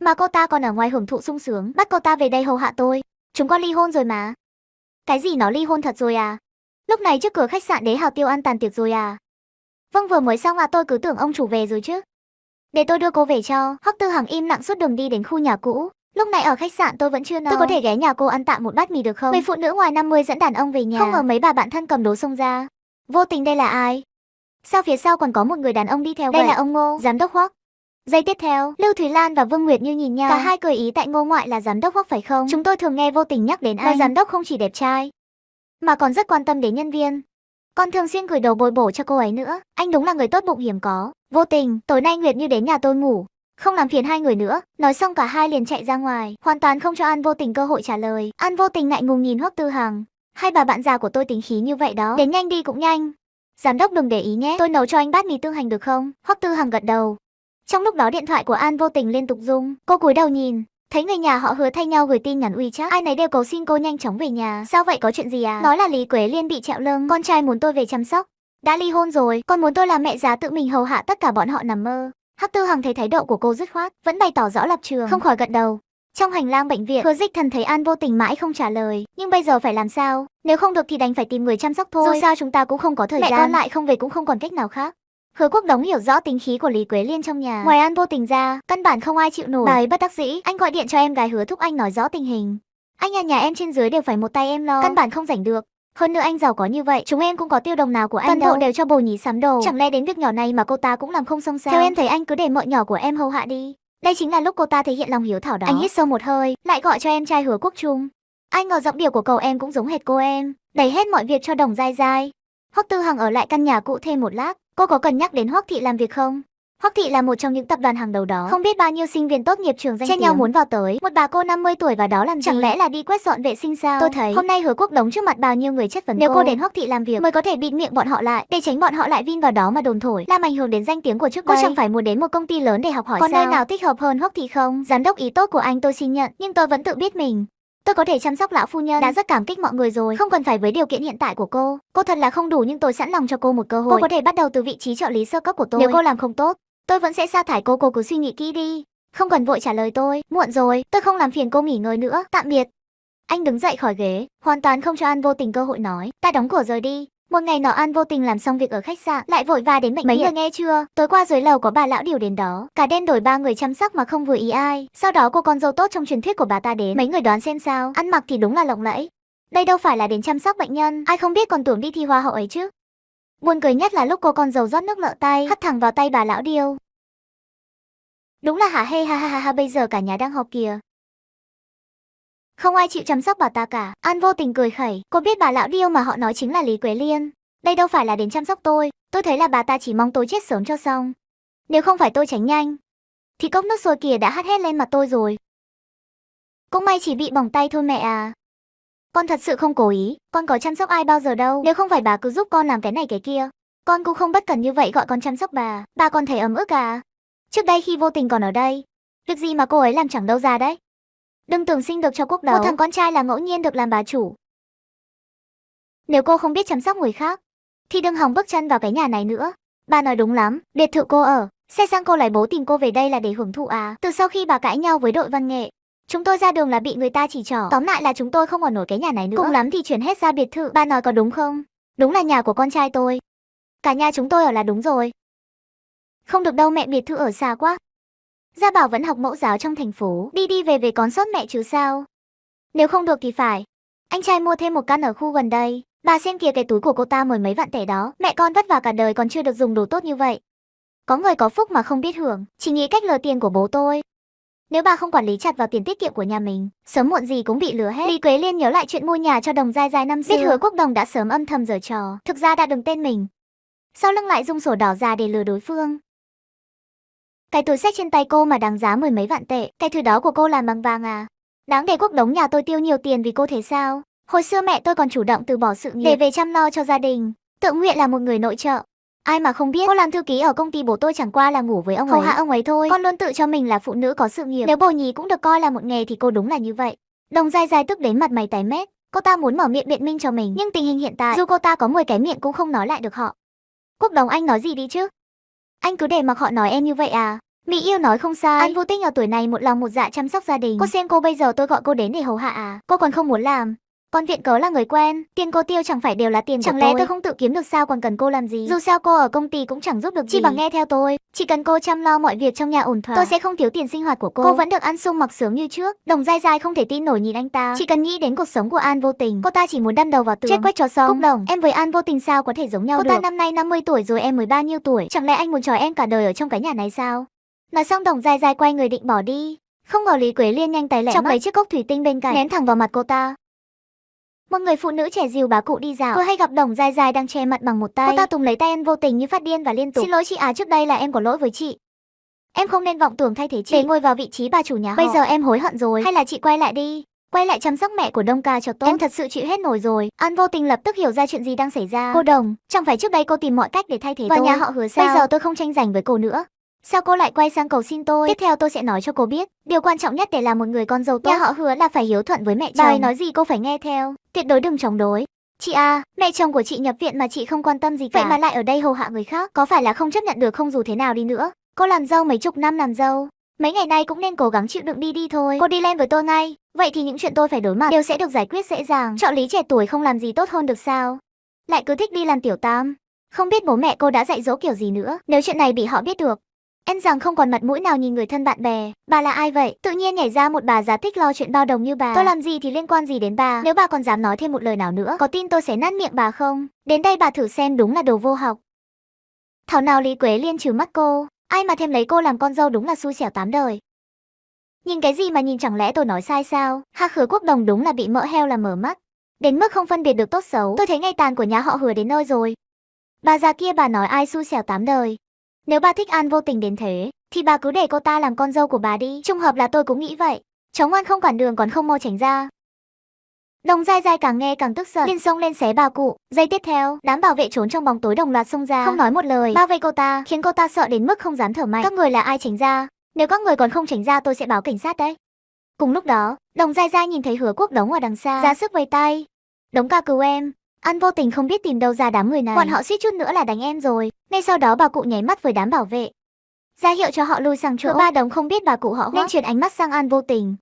mà cô ta còn ở ngoài hưởng thụ sung sướng. Bắt cô ta về đây hầu hạ tôi. Chúng con ly hôn rồi mà. Cái gì nó ly hôn thật rồi à? Lúc này trước cửa khách sạn Đế Hào Tiêu ăn tàn tiệc rồi à? Vâng, vừa mới xong à, tôi cứ tưởng ông chủ về rồi chứ. Để tôi đưa cô về cho. Hoắc Tư Hằng im lặng suốt đường đi đến khu nhà cũ. Lúc này ở khách sạn tôi vẫn chưa no. Tôi có thể ghé nhà cô ăn tạm một bát mì được không? Người phụ nữ ngoài 50 dẫn đàn ông về nhà. Không ngờ mấy bà bạn thân cầm đồ xông ra. Vô Tình đây là ai? Sao phía sau còn có một người đàn ông đi theo vậy? Đây là ông Ngô, giám đốc Hoắc. Giây tiếp theo, Lưu Thúy Lan và Vương Nguyệt Như nhìn nhau. Cả hai cười ý tại Ngô ngoại là giám đốc Hoắc phải không? Chúng tôi thường nghe Vô Tình nhắc đến anh. Nói giám đốc không chỉ đẹp trai, mà còn rất quan tâm đến nhân viên. Còn thường xuyên gửi đồ bồi bổ cho cô ấy nữa. Anh đúng là người tốt bụng hiếm có. Vô Tình, tối nay Nguyệt Như đến nhà tôi ngủ. Không làm phiền hai người nữa. Nói xong cả hai liền chạy ra ngoài, hoàn toàn không cho An Vô Tình cơ hội trả lời. An Vô Tình ngại ngùng nhìn Hoắc Tư Hằng. Hai bà bạn già của tôi tính khí như vậy đó. Đến nhanh đi cũng nhanh. Giám đốc đừng để ý nhé, tôi nấu cho anh bát mì tương hành được không? Hoắc Tư Hằng gật đầu. Trong lúc đó điện thoại của An Vô Tình liên tục rung. Cô cúi đầu nhìn, thấy người nhà họ Hứa thay nhau gửi tin nhắn WeChat, ai nấy đều cầu xin cô nhanh chóng về nhà. Sao vậy, có chuyện gì à? Nói là Lý Quế Liên bị trẹo lưng, con trai muốn tôi về chăm sóc. Đã ly hôn rồi, còn muốn tôi làm mẹ già tự mình hầu hạ tất cả bọn họ nằm mơ. Hoắc Tư Hằng thấy thái độ của cô dứt khoát, vẫn bày tỏ rõ lập trường, không khỏi gật đầu. Trong hành lang bệnh viện, Hứa Dịch Thần thấy An Vô Tình mãi không trả lời, nhưng bây giờ phải làm sao? Nếu không được thì đành phải tìm người chăm sóc thôi. Dù sao chúng ta cũng không có thời gian. Mẹ con lại không về cũng không còn cách nào khác. Hứa Quốc Đống hiểu rõ tính khí của Lý Quế Liên trong nhà. Ngoài An Vô Tình ra, căn bản không ai chịu nổi. Bà ấy bất đắc dĩ, anh gọi điện cho em gái Hứa Thúc Anh nói rõ tình hình. Anh nhà em trên dưới đều phải một tay em lo, căn bản không rảnh được. Hơn nữa anh giàu có như vậy, chúng em cũng có tiêu đồng nào của anh toàn bộ đều cho bồ nhí sắm đồ. Chẳng lẽ đến việc nhỏ này mà cô ta cũng làm không xong sao? Theo em thấy anh cứ để mợ nhỏ của em hầu hạ đi. Đây chính là lúc cô ta thể hiện lòng hiếu thảo đó. Anh hít sâu một hơi, lại gọi cho em trai Hứa Quốc Trung. Anh ngờ giọng điệu của cậu em cũng giống hệt cô em, đẩy hết mọi việc cho Đồng Giai Giai. Hoắc Tư Hằng ở lại căn nhà cũ thêm một lát. Cô có cần nhắc đến Hoắc Thị làm việc không? Hoắc Thị là một trong những tập đoàn hàng đầu đó, không biết bao nhiêu sinh viên tốt nghiệp trường danh tiếng nhau muốn vào tới. Một bà cô 50 tuổi vào đó làm gì? Chẳng lẽ là đi quét dọn vệ sinh sao? Tôi thấy hôm nay Hứa Quốc Đống trước mặt bao nhiêu người chất vấn nếu cô đến Hoắc Thị làm việc mới có thể bịt miệng bọn họ lại, để tránh bọn họ lại vin vào đó mà đồn thổi, làm ảnh hưởng đến danh tiếng của trước đây. Cô chẳng phải muốn đến một công ty lớn để học hỏi sao? Có nơi nào thích hợp hơn Hoắc Thị không? Giám đốc, ý tốt của anh tôi xin nhận, nhưng tôi vẫn tự biết mình. Tôi có thể chăm sóc lão phu nhân, đã rất cảm kích mọi người rồi, không cần phải với điều kiện hiện tại của cô. Cô thật là không đủ nhưng tôi sẵn lòng cho cô một cơ hội. Cô có thể bắt đầu từ vị trí trợ lý sơ cấp của tôi. Nếu cô làm không tốt, tôi vẫn sẽ sa thải cô cứ suy nghĩ kỹ đi. Không cần vội trả lời tôi, muộn rồi, tôi không làm phiền cô nghỉ ngơi nữa, tạm biệt. Anh đứng dậy khỏi ghế, hoàn toàn không cho An Vô Tình cơ hội nói, ta đóng cửa rời đi. Một ngày nọ An Vô Tình làm xong việc ở khách sạn, lại vội vã đến bệnh viện. Mấy người nghe chưa? Tối qua dưới lầu có bà lão điều đến đó, cả đêm đổi 3 người chăm sóc mà không vừa ý ai. Sau đó cô con dâu tốt trong truyền thuyết của bà ta đến, mấy người đoán xem sao? Ăn mặc thì đúng là lộng lẫy. Đây đâu phải là đến chăm sóc bệnh nhân, ai không biết còn tưởng đi thi hoa hậu ấy chứ. Buồn cười nhất là lúc cô con dâu rót nước lợ tay, hất thẳng vào tay bà lão điêu. Đúng là hả hê ha, bây giờ cả nhà đang họp kìa. Không ai chịu chăm sóc bà ta cả. An Vô Tình cười khẩy, cô biết bà lão điêu mà họ nói chính là Lý Quế Liên. Đây đâu phải là đến chăm sóc tôi thấy là bà ta chỉ mong tôi chết sớm cho xong. Nếu không phải tôi tránh nhanh, thì cốc nước sôi kia đã hắt hết lên mặt tôi rồi. Cũng may chỉ bị bỏng tay thôi mẹ à. Con thật sự không cố ý, con có chăm sóc ai bao giờ đâu. Nếu không phải bà cứ giúp con làm cái này cái kia, con cũng không bất cần như vậy gọi con chăm sóc bà còn thấy ấm ức à. Trước đây khi Vô Tình còn ở đây, việc gì mà cô ấy làm chẳng đâu ra đấy. Đừng tưởng sinh được cho Quốc Đấu, một thằng con trai là ngẫu nhiên được làm bà chủ. Nếu cô không biết chăm sóc người khác, thì đừng hòng bước chân vào cái nhà này nữa. Bà nói đúng lắm, biệt thự cô ở, xe sang cô lấy bố tìm cô về đây là để hưởng thụ à. Từ sau khi bà cãi nhau với đội văn nghệ, chúng tôi ra đường là bị người ta chỉ trỏ. Tóm lại là chúng tôi không ở nổi cái nhà này nữa. Cùng lắm thì chuyển hết ra biệt thự. Bà nói có đúng không? Đúng là nhà của con trai tôi. Cả nhà chúng tôi ở là đúng rồi. Không được đâu mẹ, biệt thự ở xa quá. Gia Bảo vẫn học mẫu giáo trong thành phố, đi về còn sót mẹ chứ sao. Nếu không được thì phải anh trai mua thêm một căn ở khu gần đây. Bà xem kìa, cái túi của cô ta mười mấy vạn tệ đó. Mẹ con vất vả cả đời còn chưa được dùng đồ tốt như vậy. Có người có phúc mà không biết hưởng, chỉ nghĩ cách lừa tiền của bố tôi. Nếu bà không quản lý chặt vào tiền tiết kiệm của nhà mình, sớm muộn gì cũng bị lừa hết. Lý Quế Liên nhớ lại chuyện mua nhà cho Đồng Giai Giai năm xưa, biết Hứa Quốc Đồng đã sớm âm thầm giở trò, thực ra đã đứng tên mình, sau lưng lại dùng sổ đỏ ra để lừa đối phương. Cái túi xách trên tay cô mà đáng giá mười mấy vạn tệ, cái thứ đó của cô làm bằng vàng à? Đáng để Quốc Đống nhà tôi tiêu nhiều tiền vì cô thế sao? Hồi xưa mẹ tôi còn chủ động từ bỏ sự nghiệp để về chăm lo cho gia đình, tự nguyện là một người nội trợ. Ai mà không biết, cô làm thư ký ở công ty bố tôi chẳng qua là ngủ với ông ấy, hầu hạ ông ấy thôi. Con luôn tự cho mình là phụ nữ có sự nghiệp. Nếu bồ nhí cũng được coi là một nghề thì cô đúng là như vậy. Đồng Giai Giai tức đến mặt mày tái mét. Cô ta muốn mở miệng biện minh cho mình, nhưng tình hình hiện tại, dù cô ta có 10 cái miệng cũng không nói lại được họ. Quốc Đống, anh nói gì đi chứ? Anh cứ để mặc họ nói em như vậy à? Mỹ yêu nói không sai. Anh Vũ Tinh ở tuổi này một lòng một dạ chăm sóc gia đình. Cô xem cô bây giờ, tôi gọi cô đến để hầu hạ à? Cô còn không muốn làm. Con viện cớ là người quen, tiền cô tiêu chẳng phải đều là tiền của tôi. Chẳng lẽ tôi không tự kiếm được sao còn cần cô làm gì? Dù sao cô ở công ty cũng chẳng giúp được gì. Chỉ bằng nghe theo tôi, chỉ cần cô chăm lo mọi việc trong nhà ổn thỏa, tôi sẽ không thiếu tiền sinh hoạt của cô. Cô vẫn được ăn sung mặc sướng như trước. Đồng Dai Dai không thể tin nổi nhìn anh ta. Chỉ cần nghĩ đến cuộc sống của An Vô Tình, cô ta chỉ muốn đâm đầu vào tường. Chết quách chó xong. Cúc Đồng, em với An Vô Tình sao có thể giống nhau được? Cô ta năm nay 50 tuổi rồi, em mới bao nhiêu tuổi? Chẳng lẽ anh muốn trói em cả đời ở trong cái nhà này sao? Nói xong Đồng Dai Dai quay người định bỏ đi. Không ngờ Lý Quế Liên nhanh tay lẹ chọc lấy chiếc cốc thủy tinh bên cạnh, ném thẳng vào mặt cô ta. Một người phụ nữ trẻ dìu bá cụ đi dạo, vừa hay gặp Đồng Dai Dai đang che mặt bằng một tay. Cô ta túm lấy tay An Vô Tình như phát điên và liên tục: "Xin lỗi chị à, trước đây là em có lỗi với chị. Em không nên vọng tưởng thay thế chị để ngồi vào vị trí bà chủ nhà họ. Bây giờ em hối hận rồi, hay là chị quay lại đi. Quay lại chăm sóc mẹ của Đông ca cho tốt. Em thật sự chịu hết nổi rồi." An Vô Tình lập tức hiểu ra chuyện gì đang xảy ra. "Cô Đồng, chẳng phải trước đây cô tìm mọi cách để thay thế tôi và nhà họ Hứa sao? Bây giờ tôi không tranh giành với cô nữa. Sao cô lại quay sang cầu xin tôi? Tiếp theo tôi sẽ nói cho cô biết, điều quan trọng nhất để làm một người con dâu tốt, nhà họ Hứa là phải hiếu thuận với mẹ chồng. Bà ấy nói gì cô phải nghe theo, tuyệt đối đừng chống đối. Chị à, mẹ chồng của chị nhập viện mà chị không quan tâm gì cả, vậy mà lại ở đây hầu hạ người khác, có phải là không chấp nhận được không? Dù thế nào đi nữa, cô làm dâu mấy chục năm làm dâu, mấy ngày nay cũng nên cố gắng chịu đựng đi thôi. Cô đi lên với tôi ngay, vậy thì những chuyện tôi phải đối mặt đều sẽ được giải quyết dễ dàng. Trợ lý trẻ tuổi không làm gì tốt hơn được sao? Lại cứ thích đi làm tiểu tam. Không biết bố mẹ cô đã dạy dỗ kiểu gì nữa, nếu chuyện này bị họ biết được, em rằng không còn mặt mũi nào nhìn người thân bạn bè. Bà là ai vậy? Tự nhiên nhảy ra một bà già thích lo chuyện bao đồng như bà. Tôi làm gì thì liên quan gì đến bà? Nếu bà còn dám nói thêm một lời nào nữa, có tin tôi sẽ nát miệng bà không? Đến đây bà thử xem, đúng là đồ vô học. Thảo nào Lý Quế Liên trừ mắt cô, ai mà thêm lấy cô làm con dâu đúng là xui xẻo tám đời. Nhìn cái gì mà nhìn, chẳng lẽ tôi nói sai sao? Ha, Khứa Quốc Đồng đúng là bị mỡ heo làm mở mắt, đến mức không phân biệt được tốt xấu. Tôi thấy ngày tàn của nhà họ Hứa đến nơi rồi. Bà già kia bà nói ai xui xẻo tám đời? Nếu bà thích An Vô Tình đến thế, thì bà cứ để cô ta làm con dâu của bà đi. Trùng hợp là tôi cũng nghĩ vậy. Cháu ngoan không cản đường còn không mau tránh ra. Đồng Dai Dai càng nghe càng tức giận, liền xông lên xé bà cụ. Giây tiếp theo, đám bảo vệ trốn trong bóng tối đồng loạt xông ra, không nói một lời, bao vây cô ta, khiến cô ta sợ đến mức không dám thở mạnh. Các người là ai, tránh ra. Nếu các người còn không tránh ra tôi sẽ báo cảnh sát đấy. Cùng lúc đó, Đồng Dai Dai nhìn thấy Hứa Quốc Đống ở đằng xa, ra sức vây tay. Đống ca cứu em. An Vô Tình không biết tìm đâu ra đám người này, bọn họ suýt chút nữa là đánh em rồi. Ngay sau đó bà cụ nháy mắt với đám bảo vệ, ra hiệu cho họ lui sang chỗ. Ba Đồng không biết bà cụ họ Hoắc nên chuyển ánh mắt sang An Vô Tình.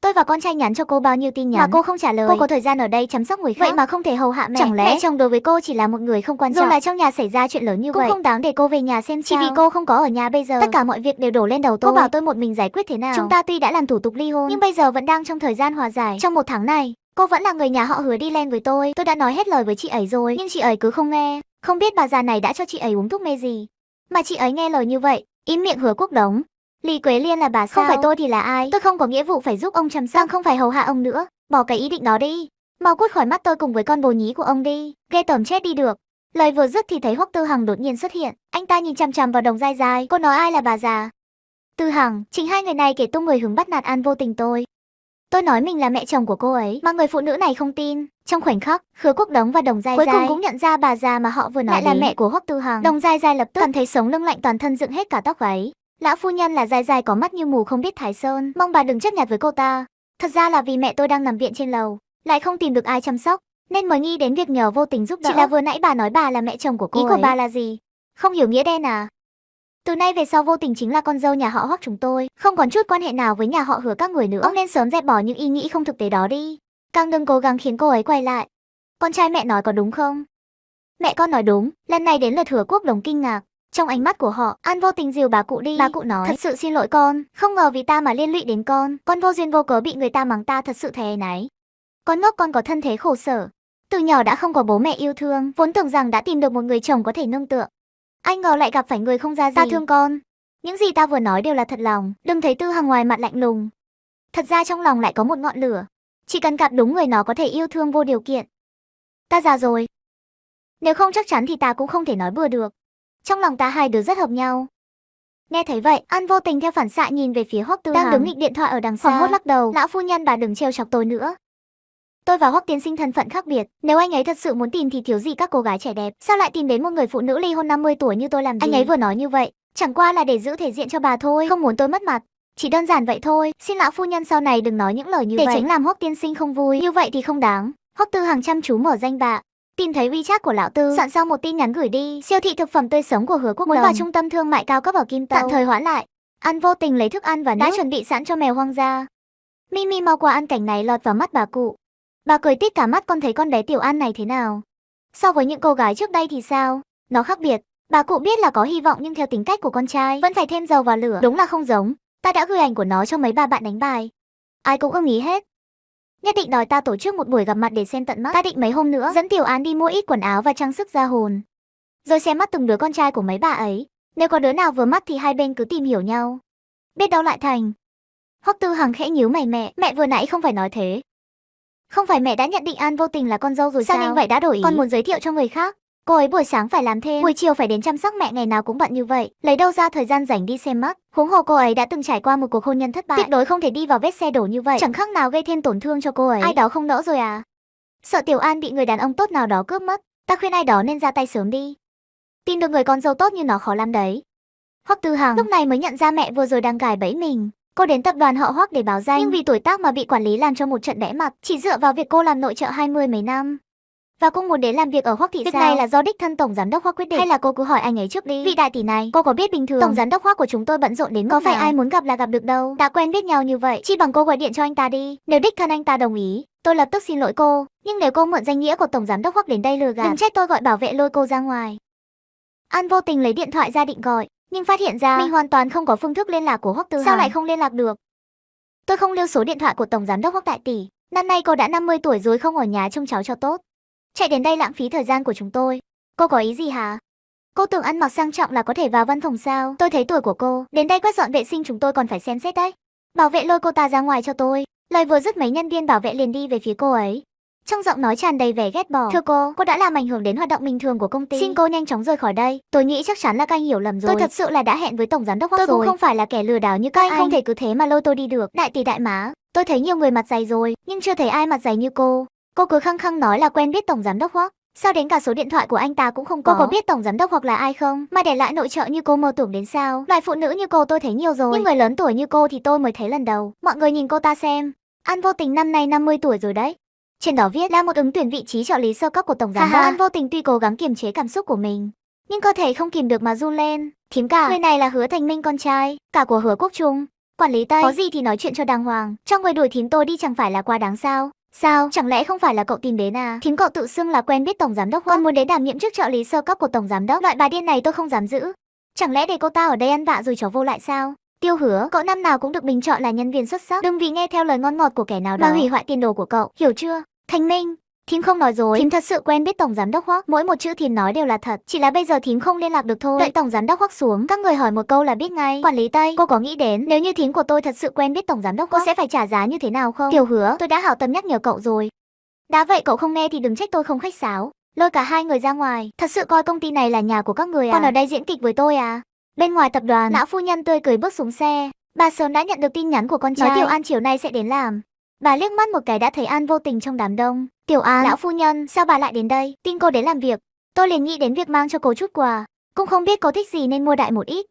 Tôi và con trai nhắn cho cô bao nhiêu tin nhắn mà cô không trả lời. Cô có thời gian ở đây chăm sóc người khác, vậy mà không thể hầu hạ mẹ. Chẳng lẽ mẹ chồng đối với cô chỉ là một người không quan trọng? Dù là trong nhà xảy ra chuyện lớn như vậy, cũng không đáng để cô về nhà xem sao. Chỉ vì cô không có ở nhà, bây giờ tất cả mọi việc đều đổ lên đầu tôi. Cô bảo tôi một mình giải quyết thế nào? Chúng ta tuy đã làm thủ tục ly hôn, nhưng bây giờ vẫn đang trong thời gian hòa giải. Trong một tháng này, cô vẫn là người nhà họ Hứa đi lên với tôi. Tôi đã nói hết lời với chị ấy rồi, nhưng chị ấy cứ không nghe. Không biết bà già này đã cho chị ấy uống thuốc mê gì mà chị ấy nghe lời như vậy. Im miệng Hứa Quốc Đống. Lý Quế Liên là bà sao? Không phải tôi thì là ai? Tôi không có nghĩa vụ phải giúp ông chăm sóc, không phải hầu hạ ông nữa. Bỏ cái ý định đó đi. Mau cút khỏi mắt tôi cùng với con bồ nhí của ông đi. Ghê tởm chết đi được. Lời vừa dứt thì thấy Hoắc Tư Hằng đột nhiên xuất hiện. Anh ta nhìn chằm chằm vào Đồng Dai Dai. Cô nói ai là bà già? Tư Hằng, chính hai người này kể tung người hứng bắt nạt An Vô Tình tôi. Tôi nói mình là mẹ chồng của cô ấy, mà người phụ nữ này không tin. Trong khoảnh khắc, Khứa Quốc Đống và Đồng Dai Dai cuối cùng cũng nhận ra bà già mà họ vừa nói lại là mẹ của Hoắc Tư Hằng. Đồng Dai Dai lập tức cảm thấy sống lưng lạnh, toàn thân dựng hết cả tóc gáy. Lão phu nhân là Dai Dai có mắt như mù không biết Thái Sơn, mong bà đừng chấp nhặt với cô ta. Thật ra là vì mẹ tôi đang nằm viện trên lầu, lại không tìm được ai chăm sóc, nên mới nghĩ đến việc nhờ Vô Tình giúp đỡ. Chỉ là vừa nãy bà nói bà là mẹ chồng của cô ấy. Ý của bà là gì? Không hiểu nghĩa đen à? Từ nay về sau Vô Tình chính là con dâu nhà họ Hoắc chúng tôi, không còn chút quan hệ nào với nhà họ Hứa các người nữa. Ông nên sớm dẹp bỏ những ý nghĩ không thực tế đó đi, càng đừng cố gắng khiến cô ấy quay lại. Con trai mẹ nói có đúng không? Mẹ con nói đúng. Lần này đến lượt Hứa Quốc Đống kinh ngạc. Trong ánh mắt của họ, An Vô Tình dìu bà cụ đi. Bà cụ nói, thật sự xin lỗi con, không ngờ vì ta mà liên lụy đến con vô duyên vô cớ bị người ta mắng, ta thật sự thấy áy náy. Con ngốc, con có thân thế khổ sở, từ nhỏ đã không có bố mẹ yêu thương, vốn tưởng rằng đã tìm được một người chồng có thể nương tựa, anh ngờ lại gặp phải người không ra gì. Ta thương con, những gì ta vừa nói đều là thật lòng, đừng thấy Tư Hằng ngoài mặt lạnh lùng, thật ra trong lòng lại có một ngọn lửa, chỉ cần gặp đúng người nó có thể yêu thương vô điều kiện. Ta già rồi, nếu không chắc chắn thì ta cũng không thể nói bừa được. Trong lòng ta hai đứa rất hợp nhau. Nghe thấy vậy, An Vô Tình theo phản xạ nhìn về phía Hoắc Tư Hằng đang đứng nghịch điện thoại ở đằng xa, hoảng hốt lắc đầu. Lão phu nhân, bà đừng trêu chọc tôi nữa. Tôi và Hoắc tiên sinh thân phận khác biệt, nếu anh ấy thật sự muốn tìm thì thiếu gì các cô gái trẻ đẹp, sao lại tìm đến một người phụ nữ ly hôn 50 tuổi như tôi làm gì? Anh ấy vừa nói như vậy, chẳng qua là để giữ thể diện cho bà thôi, không muốn tôi mất mặt. Chỉ đơn giản vậy thôi, xin lão phu nhân sau này đừng nói những lời như vậy, để tránh làm Hoắc tiên sinh không vui. Như vậy thì không đáng. Hoắc Tư Hằng chăm chú mở danh bạ, tìm thấy WeChat của lão Tư, soạn xong một tin nhắn gửi đi. Siêu thị thực phẩm tươi sống của Hứa Quốc Đồng muốn vào trung tâm thương mại cao cấp ở Kim Tâu, tạm thời hoãn lại. An Vô Tình lấy thức ăn và nước đã chuẩn bị sẵn cho mèo hoang dã. Mimi mau qua ăn, cảnh này lọt vào mắt bà cụ. Bà cười tít cả mắt, con thấy con bé Tiểu An này thế nào? So với những cô gái trước đây thì sao? Nó khác biệt. Bà cụ biết là có hy vọng nhưng theo tính cách của con trai vẫn phải thêm dầu vào lửa. Đúng là không giống. Ta đã gửi ảnh của nó cho mấy bà bạn đánh bài. Ai cũng ưng ý hết. Nhất định đòi ta tổ chức một buổi gặp mặt để xem tận mắt. Ta định mấy hôm nữa dẫn Tiểu An đi mua ít quần áo và trang sức ra hồn. Rồi xem mắt từng đứa con trai của mấy bà ấy. Nếu có đứa nào vừa mắt thì hai bên cứ tìm hiểu nhau. Biết đâu lại thành. Hoắc Tư Hằng khẽ nhíu mày, mẹ vừa nãy không phải nói thế. Không phải mẹ đã nhận định An Vô Tình là con dâu rồi sao? Nhanh vậy đã đổi ý? Con muốn giới thiệu cho người khác. Cô ấy buổi sáng phải làm thêm, buổi chiều phải đến chăm sóc mẹ, ngày nào cũng bận như vậy, lấy đâu ra thời gian rảnh đi xem mắt. Huống hồ cô ấy đã từng trải qua một cuộc hôn nhân thất bại, tuyệt đối không thể đi vào vết xe đổ như vậy, chẳng khác nào gây thêm tổn thương cho cô ấy. Ai đó không nỡ rồi à? Sợ Tiểu An bị người đàn ông tốt nào đó cướp mất, ta khuyên ai đó nên ra tay sớm đi. Tìm được người con dâu tốt như nó khó lắm đấy. Hoắc Tư Hằng lúc này mới nhận ra mẹ vừa rồi đang gài bẫy mình. Cô đến tập đoàn họ Hoắc để báo danh, nhưng vì tuổi tác mà bị quản lý làm cho một trận bẽ mặt, chỉ dựa vào việc cô làm nội trợ 20 mấy năm. Và cũng muốn đến làm việc ở Hoắc thị sao? Việc này là do đích thân tổng giám đốc Hoắc quyết định, hay là cô cứ hỏi anh ấy trước đi? Vị đại tỷ này, cô có biết bình thường tổng giám đốc Hoắc của chúng tôi bận rộn đến mức có phải ai muốn gặp là gặp được đâu. Đã quen biết nhau như vậy, chi bằng cô gọi điện cho anh ta đi. Nếu đích thân anh ta đồng ý, tôi lập tức xin lỗi cô. Nhưng nếu cô mượn danh nghĩa của tổng giám đốc Hoắc đến đây lừa gạt, đừng trách tôi gọi bảo vệ lôi cô ra ngoài. An Vô Tình lấy điện thoại ra định gọi, nhưng phát hiện ra mình hoàn toàn không có phương thức liên lạc của Hoắc Tư Hằng. Sao lại không liên lạc được? Tôi không lưu số điện thoại của tổng giám đốc Hoắc đại tỷ. Năm nay cô đã 50 tuổi rồi, không ở nhà trông cháu cho tốt. Chạy đến đây lãng phí thời gian của chúng tôi. Cô có ý gì hả? Cô tưởng ăn mặc sang trọng là có thể vào văn phòng sao? Tôi thấy tuổi của cô, đến đây quét dọn vệ sinh chúng tôi còn phải xem xét đấy. Bảo vệ lôi cô ta ra ngoài cho tôi. Lời vừa dứt mấy nhân viên bảo vệ liền đi về phía cô ấy. Trong giọng nói tràn đầy vẻ ghét bỏ. Thưa cô đã làm ảnh hưởng đến hoạt động bình thường của công ty. Xin cô nhanh chóng rời khỏi đây. Tôi nghĩ chắc chắn là các anh hiểu lầm rồi. Tôi thật sự là đã hẹn với tổng giám đốc Hoắc rồi. Tôi cũng không phải là kẻ lừa đảo như các anh. Không thể cứ thế mà lôi tôi đi được. Đại tỷ đại má, tôi thấy nhiều người mặt dày rồi, nhưng chưa thấy ai mặt dày như cô. Cô cứ khăng khăng nói là quen biết tổng giám đốc Hoắc. Sao đến cả số điện thoại của anh ta cũng không có? Cô có biết tổng giám đốc Hoắc là ai không? Mà để lại nội trợ như cô mơ tưởng đến sao? Loại phụ nữ như cô tôi thấy nhiều rồi, nhưng người lớn tuổi như cô thì tôi mới thấy lần đầu. Mọi người nhìn cô ta xem. An Vô Tình năm nay 50 tuổi rồi đấy. Trên đó viết là một ứng tuyển vị trí trợ lý sơ cấp của tổng giám đốc. An Vô Tình tuy cố gắng kiềm chế cảm xúc của mình, nhưng cơ thể không kìm được mà run lên. Thím cả, người này là Hứa Thành Minh, con trai cả của Hứa Quốc Trung, quản lý Tây. Có gì thì nói chuyện cho đàng hoàng. Cho người đuổi thím tôi đi chẳng phải là quá đáng sao? Sao? Chẳng lẽ không phải là cậu tìm đến à? Thím cậu tự xưng là quen biết tổng giám đốc Hoắc, còn muốn đến đảm nhiệm chức trợ lý sơ cấp của tổng giám đốc. Loại bà điên này tôi không dám giữ. Chẳng lẽ để cô ta ở đây ăn vạ rồi chó vô lại sao? Tiêu Hứa, cậu năm nào cũng được bình chọn là nhân viên xuất sắc. Đừng vì nghe theo lời ngon ngọt của kẻ nào đó mà hủy hoại tiền đồ của cậu, hiểu chưa? Thành Minh, thím không nói dối, thím thật sự quen biết tổng giám đốc Hoắc, mỗi một chữ thím nói đều là thật, chỉ là bây giờ thím không liên lạc được thôi. Đợi tổng giám đốc Hoắc xuống, các người hỏi một câu là biết ngay. Quản lý Tây, cô có nghĩ đến nếu như thím của tôi thật sự quen biết tổng giám đốc Hoắc, cô sẽ phải trả giá như thế nào không? Tiểu Hứa, tôi đã hảo tâm nhắc nhở cậu rồi. Đã vậy cậu không nghe thì đừng trách tôi không khách sáo. Lôi cả hai người ra ngoài, thật sự coi công ty này là nhà của các người à? Còn ở đây diễn kịch với tôi à? Bên ngoài tập đoàn, lão phu nhân tươi cười bước xuống xe. Bà sớm đã nhận được tin nhắn của con trai, nói Tiểu An chiều nay sẽ đến làm. Bà liếc mắt một cái đã thấy An Vô Tình trong đám đông. Tiểu An, lão phu nhân, sao bà lại đến đây? Tin cô đến làm việc. Tôi liền nghĩ đến việc mang cho cô chút quà. Cũng không biết cô thích gì nên mua đại một ít.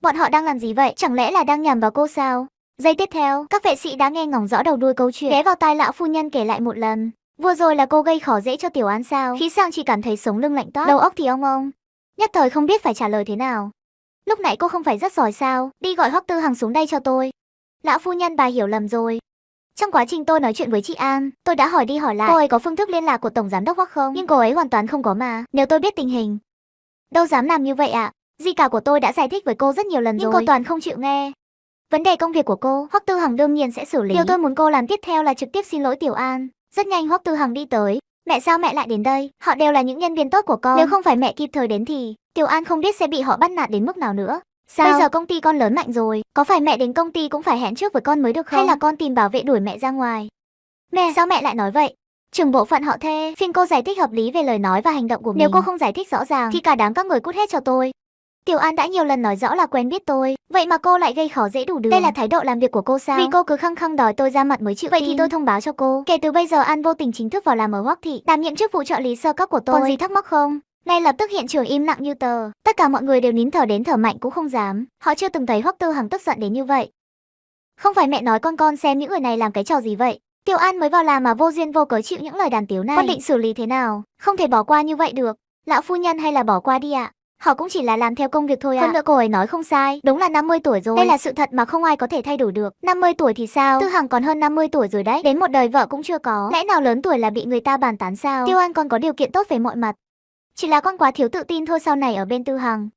Bọn họ đang làm gì vậy? Chẳng lẽ là đang nhằm vào cô sao? Giây tiếp theo, các vệ sĩ đã nghe ngóng rõ đầu đuôi câu chuyện, ghé vào tai lão phu nhân kể lại một lần. Vừa rồi là cô gây khó dễ cho Tiểu An sao? Khí Sang chỉ cảm thấy sống lưng lạnh toát, đầu óc thì ong. Nhất thời không biết phải trả lời thế nào. Lúc nãy cô không phải rất giỏi sao? Đi gọi Hoắc Tư Hằng xuống đây cho tôi. Lão phu nhân, bà hiểu lầm rồi. Trong quá trình tôi nói chuyện với chị An, tôi đã hỏi đi hỏi lại cô ấy có phương thức liên lạc của tổng giám đốc Hoắc không, nhưng cô ấy hoàn toàn không có mà. Nếu tôi biết tình hình, đâu dám làm như vậy ạ. Dì cả của tôi đã giải thích với cô rất nhiều lần nhưng rồi, cô toàn không chịu nghe. Vấn đề công việc của cô, Hoắc Tư Hằng đương nhiên sẽ xử lý. Điều tôi muốn cô làm tiếp theo là trực tiếp xin lỗi Tiểu An. Rất nhanh Hoắc Tư Hằng đi tới. Mẹ, sao mẹ lại đến đây? Họ đều là những nhân viên tốt của con. Nếu không phải mẹ kịp thời đến thì Tiểu An không biết sẽ bị họ bắt nạt đến mức nào nữa. Sao? Bây giờ công ty con lớn mạnh rồi, có phải mẹ đến công ty cũng phải hẹn trước với con mới được không? Hay là con tìm bảo vệ đuổi mẹ ra ngoài? Mẹ, sao mẹ lại nói vậy? Trưởng bộ phận họ Thê, phiền cô giải thích hợp lý về lời nói và hành động của mình. Nếu cô không giải thích rõ ràng thì cả đám các người cút hết cho tôi. Tiểu An đã nhiều lần nói rõ là quen biết tôi, vậy mà cô lại gây khó dễ đủ đường. Đây là thái độ làm việc của cô sao? Vì cô cứ khăng khăng đòi tôi ra mặt mới chịu. Vậy thì tôi thông báo cho cô, kể từ bây giờ An Vô Tình chính thức vào làm ở Hoắc thị, đảm nhiệm chức vụ trợ lý sơ cấp của tôi. Còn gì thắc mắc không? Ngay lập tức hiện trường im lặng như tờ, tất cả mọi người đều nín thở đến thở mạnh cũng không dám. Họ chưa từng thấy Hoắc Tư Hằng tức giận đến như vậy. Không phải mẹ nói con xem những người này làm cái trò gì vậy? Tiểu An mới vào làm mà vô duyên vô cớ chịu những lời đàn tiếu này. Con định xử lý thế nào? Không thể bỏ qua như vậy được. Lão phu nhân, hay là bỏ qua đi ạ. Họ cũng chỉ là làm theo công việc thôi ạ. Hơn nữa cô ấy nói không sai, đúng là 50 tuổi rồi. Đây là sự thật mà không ai có thể thay đổi được. 50 tuổi thì sao? Tư Hằng còn hơn 50 tuổi rồi đấy. Đến một đời vợ cũng chưa có. Lẽ nào lớn tuổi là bị người ta bàn tán sao? Tiêu An còn có điều kiện tốt về mọi mặt. Chỉ là con quá thiếu tự tin thôi, sau này ở bên Tư Hằng.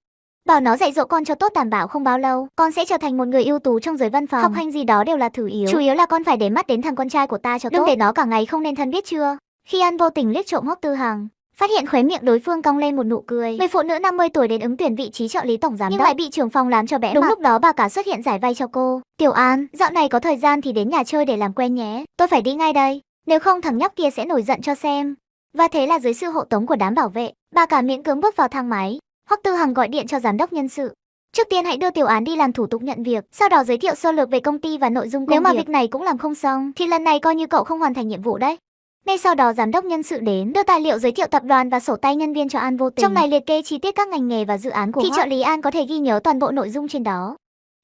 Bảo nó dạy dỗ con cho tốt, đảm bảo không bao lâu con sẽ trở thành một người ưu tú trong giới văn phòng. Học hành gì đó đều là thứ yếu. Chủ yếu là con phải để mắt đến thằng con trai của ta cho tốt. Đừng để nó cả ngày không nên thân, biết chưa? Khi An vô tình liếc trộm Hoắc Tư Hằng, phát hiện khóe miệng đối phương cong lên một nụ cười. Người phụ nữ 50 tuổi đến ứng tuyển vị trí trợ lý tổng giám đốc nhưng lại bị trưởng phòng làm cho bẽ mặt. Đúng lúc đó bà cả xuất hiện giải vây cho cô. Tiểu An, dạo này có thời gian thì đến nhà chơi để làm quen nhé. Tôi phải đi ngay đây, nếu không thằng nhóc kia sẽ nổi giận cho xem. Và thế là dưới sự hộ tống của đám bảo vệ, bà cả miễn cưỡng bước vào thang máy. Hoắc Tư Hằng gọi điện cho giám đốc nhân sự. Trước tiên hãy đưa Tiểu An đi làm thủ tục nhận việc, sau đó giới thiệu sơ lược về công ty và nội dung công việc. Nếu mà việc này cũng làm không xong, thì lần này coi như cậu không hoàn thành nhiệm vụ đấy. Ngay sau đó giám đốc nhân sự đến, đưa tài liệu giới thiệu tập đoàn và sổ tay nhân viên cho An vô tình. Trong này liệt kê chi tiết các ngành nghề và dự án của Thì trợ lý An có thể ghi nhớ toàn bộ nội dung trên đó.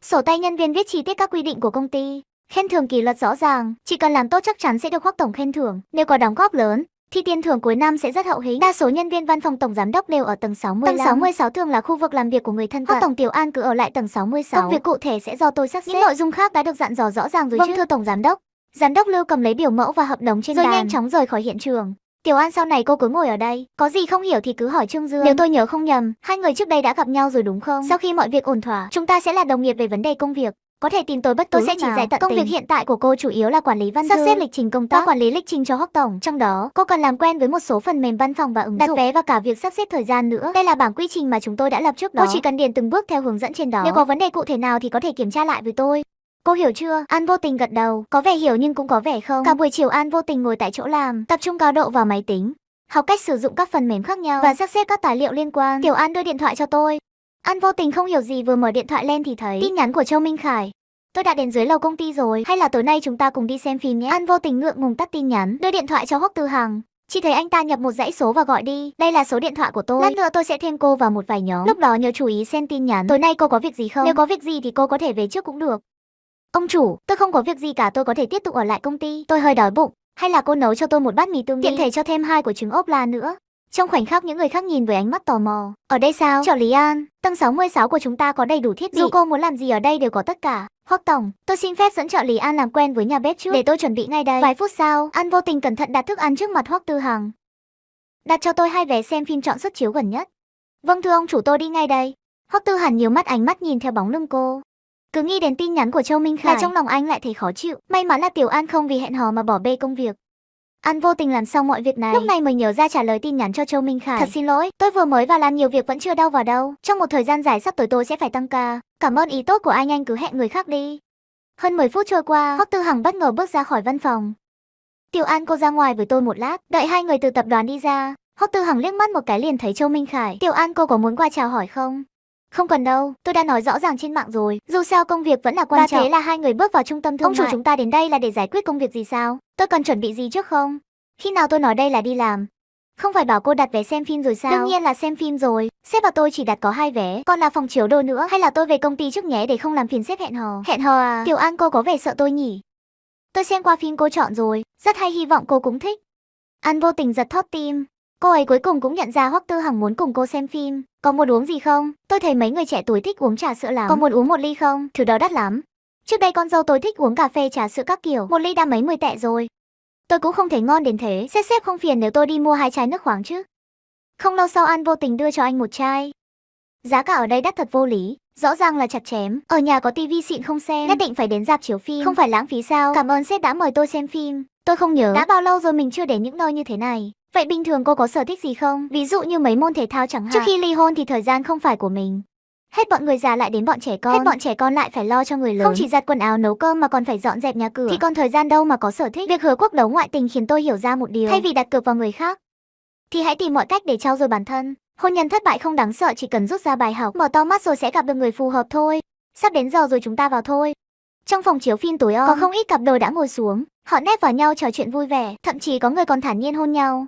Sổ tay nhân viên viết chi tiết các quy định của công ty, khen thưởng kỷ luật rõ ràng, chỉ cần làm tốt chắc chắn sẽ được Hoắc tổng khen thưởng. Nếu có đóng góp lớn thì tiền thưởng cuối năm sẽ rất hậu hĩnh. Đa số nhân viên văn phòng tổng giám đốc đều ở tầng 65. Tầng 66 thường là khu vực làm việc của người thân cận. Hoắc tổng Tiểu An cứ ở lại tầng 66. Công việc cụ thể sẽ do tôi sắp xếp. Những nội dung khác đã được dặn dò rõ ràng rồi chứ. Vâng thưa tổng giám đốc. Giám đốc Lưu cầm lấy biểu mẫu và hợp đồng trên bàn rồi nhanh chóng rời khỏi hiện trường. Tiểu An, sau này cô cứ ngồi ở đây, có gì không hiểu thì cứ hỏi Trương Dương. Nếu tôi nhớ không nhầm, hai người trước đây đã gặp nhau rồi đúng không? Sau khi mọi việc ổn thỏa, chúng ta sẽ là đồng nghiệp về vấn đề công việc. Có thể tìm tôi bất cứ tôi sẽ chỉ giải tận công việc hiện tại của cô chủ yếu là quản lý văn thư, sắp xếp lịch trình công tác, quản lý lịch trình cho Hoắc tổng. Trong đó, cô cần làm quen với một số phần mềm văn phòng và ứng dụng, đặt vé và cả việc sắp xếp thời gian nữa. Đây là bảng quy trình mà chúng tôi đã lập trước đó. Cô chỉ cần điền từng bước theo hướng dẫn trên đó. Nếu có vấn đề cụ thể nào thì có thể kiểm tra lại với tôi. Cô hiểu chưa? An vô tình gật đầu, có vẻ hiểu nhưng cũng có vẻ không. Cả buổi chiều An vô tình ngồi tại chỗ làm, tập trung cao độ vào máy tính, học cách sử dụng các phần mềm khác nhau và sắp xếp các tài liệu liên quan. Tiểu An đưa điện thoại cho tôi. An vô tình không hiểu gì, vừa mở điện thoại lên thì thấy tin nhắn của Châu Minh Khải. Tôi đã đến dưới lầu công ty rồi, hay là tối nay chúng ta cùng đi xem phim nhé? An vô tình ngượng ngùng tắt tin nhắn, đưa điện thoại cho Hoắc Tư Hằng. Chỉ thấy anh ta nhập một dãy số và gọi đi. Đây là số điện thoại của tôi. Lát nữa tôi sẽ thêm cô vào một vài nhóm. Lúc đó nhớ chú ý xem tin nhắn. Tối nay cô có việc gì không? Nếu có việc gì thì cô có thể về trước cũng được. Ông chủ, tôi không có việc gì cả, tôi có thể tiếp tục ở lại công ty. Tôi hơi đói bụng, hay là cô nấu cho tôi một bát mì tương đi. Tiện thể cho thêm 2 quả trứng ốp la nữa. Trong khoảnh khắc những người khác nhìn với ánh mắt tò mò. Ở đây sao? Trợ lý An, tầng 66 của chúng ta có đầy đủ thiết bị. Dù cô muốn làm gì ở đây đều có tất cả. Hoắc tổng, tôi xin phép dẫn trợ lý An làm quen với nhà bếp trước. Để tôi chuẩn bị ngay đây. Vài phút sau, An vô tình cẩn thận đặt thức ăn trước mặt Hoắc Tư Hằng. Đặt cho tôi 2 vé xem phim chọn suất chiếu gần nhất. Vâng thưa ông chủ, tôi đi ngay đây. Hoắc Tư Hằng nhiều mắt ánh mắt nhìn theo bóng lưng cô. Cứ nghĩ đến tin nhắn của Châu Minh Khải là trong lòng anh lại thấy khó chịu. May mắn là Tiểu An không vì hẹn hò mà bỏ bê công việc. An vô tình làm xong mọi việc này, lúc này mới nhớ ra trả lời tin nhắn cho Châu Minh Khải. Thật xin lỗi, tôi vừa mới vào làm nhiều việc vẫn chưa đâu vào đâu. Trong một thời gian dài sắp tới tôi sẽ phải tăng ca. Cảm ơn ý tốt của anh cứ hẹn người khác đi. Hơn 10 phút trôi qua, Hoắc Tư Hằng bất ngờ bước ra khỏi văn phòng. Tiểu An, cô ra ngoài với tôi một lát. Đợi hai người từ tập đoàn đi ra, Hoắc Tư Hằng liếc mắt một cái liền thấy Châu Minh Khải. Tiểu An, cô có muốn qua chào hỏi không? Không cần đâu, tôi đã nói rõ ràng trên mạng rồi. Dù sao công việc vẫn là quan trọng. Và thế là hai người bước vào trung tâm thương mại. Ông chủ, chúng ta đến đây là để giải quyết công việc gì sao? Tôi cần chuẩn bị gì trước không? Khi nào tôi nói đây là đi làm? Không phải bảo cô đặt vé xem phim rồi sao? Đương nhiên là xem phim rồi. Sếp bảo tôi chỉ đặt có 2 vé, còn là phòng chiếu đồ nữa. Hay là tôi về công ty trước nhé để không làm phiền sếp hẹn hò. Hẹn hò à? Tiểu An, cô có vẻ sợ tôi nhỉ? Tôi xem qua phim cô chọn rồi, rất hay, hy vọng cô cũng thích. An vô tình giật thót tim. Cô ấy cuối cùng cũng nhận ra Hoắc Tư Hằng muốn cùng cô xem phim. Có muốn uống gì không? Tôi thấy mấy người trẻ tuổi thích uống trà sữa lắm. Có muốn uống một ly không? Thứ đó đắt lắm. Trước đây con dâu tôi thích uống cà phê trà sữa các kiểu. Một ly đã mấy 10 tệ rồi. Tôi cũng không thấy ngon đến thế. Sếp không phiền nếu tôi đi mua 2 chai nước khoáng chứ? Không lâu sau An vô tình đưa cho anh một chai. Giá cả ở đây đắt thật vô lý. Rõ ràng là chặt chém. Ở nhà có tivi xịn không xem, nhất định phải đến rạp chiếu phim. Không phải lãng phí sao? Cảm ơn sếp đã mời tôi xem phim. Tôi không nhớ đã bao lâu rồi mình chưa đến những nơi như thế này. Vậy bình thường cô có sở thích gì không? Ví dụ như mấy môn thể thao chẳng hạn. Trước khi ly hôn thì thời gian không phải của mình. Hết bọn người già lại đến bọn trẻ con. Hết bọn trẻ con lại phải lo cho người lớn. Không chỉ giặt quần áo nấu cơm mà còn phải dọn dẹp nhà cửa. Thì còn thời gian đâu mà có sở thích. Việc hứa quốc đấu ngoại tình khiến tôi hiểu ra một điều. Thay vì đặt cược vào người khác, thì hãy tìm mọi cách để trau dồi bản thân. Hôn nhân thất bại không đáng sợ, chỉ cần rút ra bài học. Mở to mắt rồi sẽ gặp được người phù hợp thôi. Sắp đến giờ rồi, chúng ta vào thôi. Trong phòng chiếu phim tối om, có không ít cặp đôi đã ngồi xuống. Họ nép vào nhau trò chuyện vui vẻ. Thậm chí có người còn thản nhiên hôn nhau.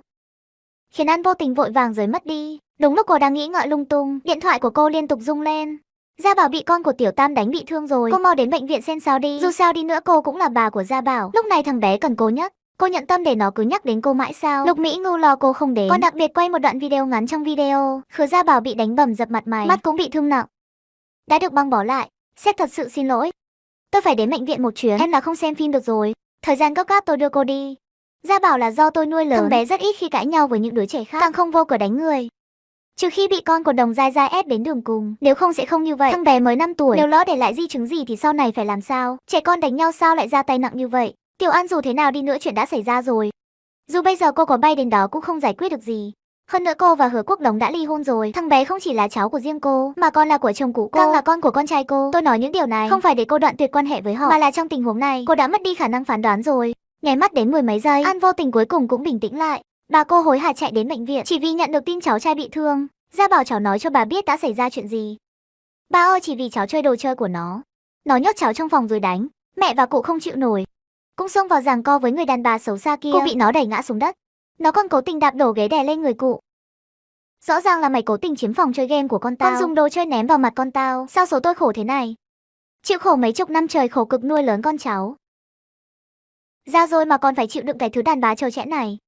Khiến An vô tình vội vàng rời mất đi. Đúng lúc cô đang nghĩ ngợi lung tung, điện thoại của cô liên tục rung lên. Gia Bảo bị con của Tiểu Tam đánh bị thương rồi. Cô mau đến bệnh viện xem sao đi. Dù sao đi nữa cô cũng là bà của Gia Bảo. Lúc này thằng bé cần cô nhất. Cô nhận tâm để nó cứ nhắc đến cô mãi sao? Lục Mỹ Ngưu lo cô không đến, còn đặc biệt quay một đoạn video ngắn trong video. Khứa Gia Bảo bị đánh bầm dập mặt mày, mắt cũng bị thương nặng, đã được băng bó lại. Sếp thật sự xin lỗi, tôi phải đến bệnh viện một chuyến, em là không xem phim được rồi. Thời gian gấp gáp tôi đưa cô đi. Gia Bảo là do tôi nuôi lớn, thằng bé rất ít khi cãi nhau với những đứa trẻ khác, càng không vô cớ đánh người. Trừ khi bị con của Đồng Giai Giai ép đến đường cùng, nếu không sẽ không như vậy. Thằng bé mới 5 tuổi, nếu lỡ để lại di chứng gì thì sau này phải làm sao? Trẻ con đánh nhau sao lại ra tay nặng như vậy? Tiểu An dù thế nào đi nữa chuyện đã xảy ra rồi. Dù bây giờ cô có bay đến đó cũng không giải quyết được gì. Hơn nữa cô và Hứa Quốc Đống đã ly hôn rồi. Thằng bé không chỉ là cháu của riêng cô, mà còn là của chồng cũ cô, càng là con của con trai cô. Tôi nói những điều này không phải để cô đoạn tuyệt quan hệ với họ, mà là trong tình huống này cô đã mất đi khả năng phán đoán rồi. Nháy mắt đến 10 mấy giây, An Vô Tình cuối cùng cũng bình tĩnh lại. Bà cô hối hả chạy đến bệnh viện chỉ vì nhận được tin cháu trai bị thương. Gia Bảo cháu nói cho bà biết đã xảy ra chuyện gì. Ba ơi, chỉ vì cháu chơi đồ chơi của nó nhốt cháu trong phòng rồi đánh. Mẹ và cụ không chịu nổi, cũng xông vào giằng co với người đàn bà xấu xa kia. Cô bị nó đẩy ngã xuống đất, nó còn cố tình đạp đổ ghế đè lên người cụ. Rõ ràng là mày cố tình chiếm phòng chơi game của con tao, còn dùng đồ chơi ném vào mặt con tao. Sao số tôi khổ thế này? Chịu khổ mấy chục năm trời khổ cực nuôi lớn con cháu, ra rồi mà còn phải chịu đựng cái thứ đàn bà trơ trẽn này.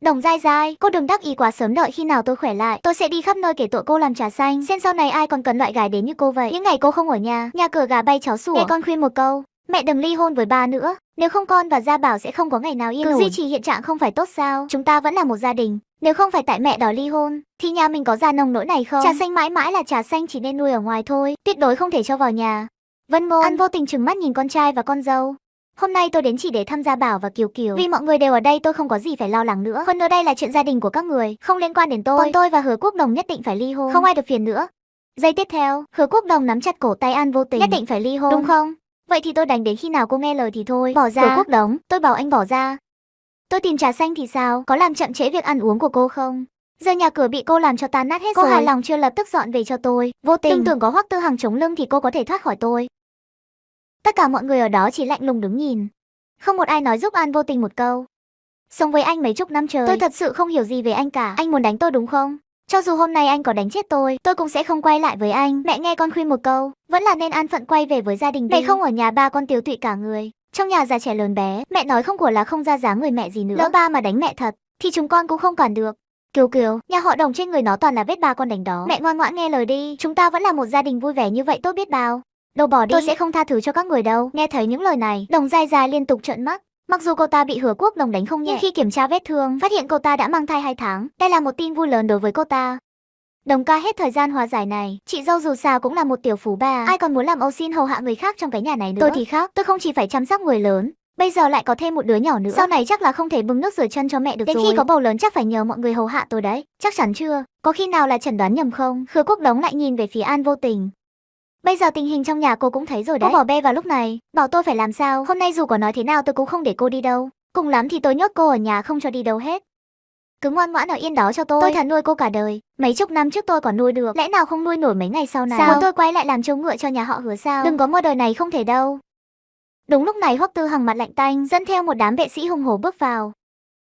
Đồng Giai Giai, cô đừng đắc ý quá sớm, đợi khi nào tôi khỏe lại, tôi sẽ đi khắp nơi kể tội cô làm trà xanh, xem sau này ai còn cần loại gái đến như cô vậy. Những ngày cô không ở nhà cửa gà bay chó sủa. Nghe con khuyên một câu, mẹ đừng ly hôn với ba nữa, nếu không con và Gia Bảo sẽ không có ngày nào yên ổn. Cứ duy trì hiện trạng không phải tốt sao? Chúng ta vẫn là một gia đình, nếu không phải tại mẹ đòi ly hôn, thì nhà mình có ra nông nỗi này không? Trà xanh mãi mãi là trà xanh, chỉ nên nuôi ở ngoài thôi, tuyệt đối không thể cho vào nhà. Vân Ngôn. An Vô Tình trừng mắt nhìn con trai và con dâu. Hôm nay tôi đến chỉ để thăm Gia Bảo và Kiều Kiều, vì mọi người đều ở đây tôi không có gì phải lo lắng nữa. Hơn nữa đây là chuyện gia đình của các người, không liên quan đến tôi. Còn tôi và Hứa Quốc Đồng nhất định phải ly hôn, không ai được phiền nữa. Giây tiếp theo, Hứa Quốc Đồng nắm chặt cổ tay An Vô Tình. Nhất định phải ly hôn, đúng không? Vậy thì tôi đánh đến khi nào cô nghe lời thì thôi. Bỏ ra. Hứa Quốc Đống, tôi bảo anh bỏ ra. Tôi tìm trà xanh thì sao? Có làm chậm trễ việc ăn uống của cô không? Giờ nhà cửa bị cô làm cho tan nát hết rồi. Cô hài lòng chưa lập tức dọn về cho tôi. Vô Tình, đừng tưởng có Hoắc Tư Hằng chống lưng thì cô có thể thoát khỏi tôi. Tất cả mọi người ở đó chỉ lạnh lùng đứng nhìn, không một ai nói giúp An Vô Tình một câu. Sống với anh mấy chục năm trời, tôi thật sự không hiểu gì về anh cả. Anh muốn đánh tôi đúng không? Cho dù hôm nay anh có đánh chết tôi cũng sẽ không quay lại với anh. Mẹ nghe con khuyên một câu, vẫn là nên an phận quay về với gia đình đi. Mẹ không ở nhà ba con tiếu tụy cả người, trong nhà già trẻ lớn bé, mẹ nói không của là không ra dáng người mẹ gì nữa. Lỡ ba mà đánh mẹ thật thì chúng con cũng không quản được. Kiều Kiều, nhà họ Đồng trên người nó toàn là vết ba con đánh đó. Mẹ ngoan ngoãn nghe lời đi, chúng ta vẫn là một gia đình vui vẻ như vậy tốt biết bao. Đâu bỏ đi, tôi sẽ không tha thứ cho các người đâu. Nghe thấy những lời này, Đồng Giai Giai liên tục trợn mắt. Mặc dù cô ta bị Hứa Quốc Đồng đánh không nhẹ, nhưng khi kiểm tra vết thương, phát hiện cô ta đã mang thai 2 tháng. Đây là một tin vui lớn đối với cô ta. Đồng ca hết thời gian hòa giải này, chị dâu dù sao cũng là một tiểu phú bà, ai còn muốn làm ô xin hầu hạ người khác trong cái nhà này nữa. Tôi thì khác, tôi không chỉ phải chăm sóc người lớn, bây giờ lại có thêm một đứa nhỏ nữa. Sau này chắc là không thể bưng nước rửa chân cho mẹ được rồi. Đến khi có bầu lớn chắc phải nhờ mọi người hầu hạ tôi đấy. Chắc chắn chưa? Có khi nào là chẩn đoán nhầm không? Hứa Quốc Đống lại nhìn về phía An Vô Tình. Bây giờ tình hình trong nhà cô cũng thấy rồi đấy. Cô bỏ bê vào lúc này, bảo tôi phải làm sao? Hôm nay dù có nói thế nào tôi cũng không để cô đi đâu. Cùng lắm thì tôi nhốt cô ở nhà không cho đi đâu hết. Cứ ngoan ngoãn ở yên đó cho tôi thà nuôi cô cả đời. Mấy chục năm trước tôi còn nuôi được, lẽ nào không nuôi nổi mấy ngày sau này? Sao? Muốn tôi quay lại làm trâu ngựa cho nhà họ Hứa sao? Đừng có mơ, đời này không thể đâu. Đúng lúc này Hoắc Tư Hằng mặt lạnh tanh dẫn theo một đám vệ sĩ hùng hổ bước vào.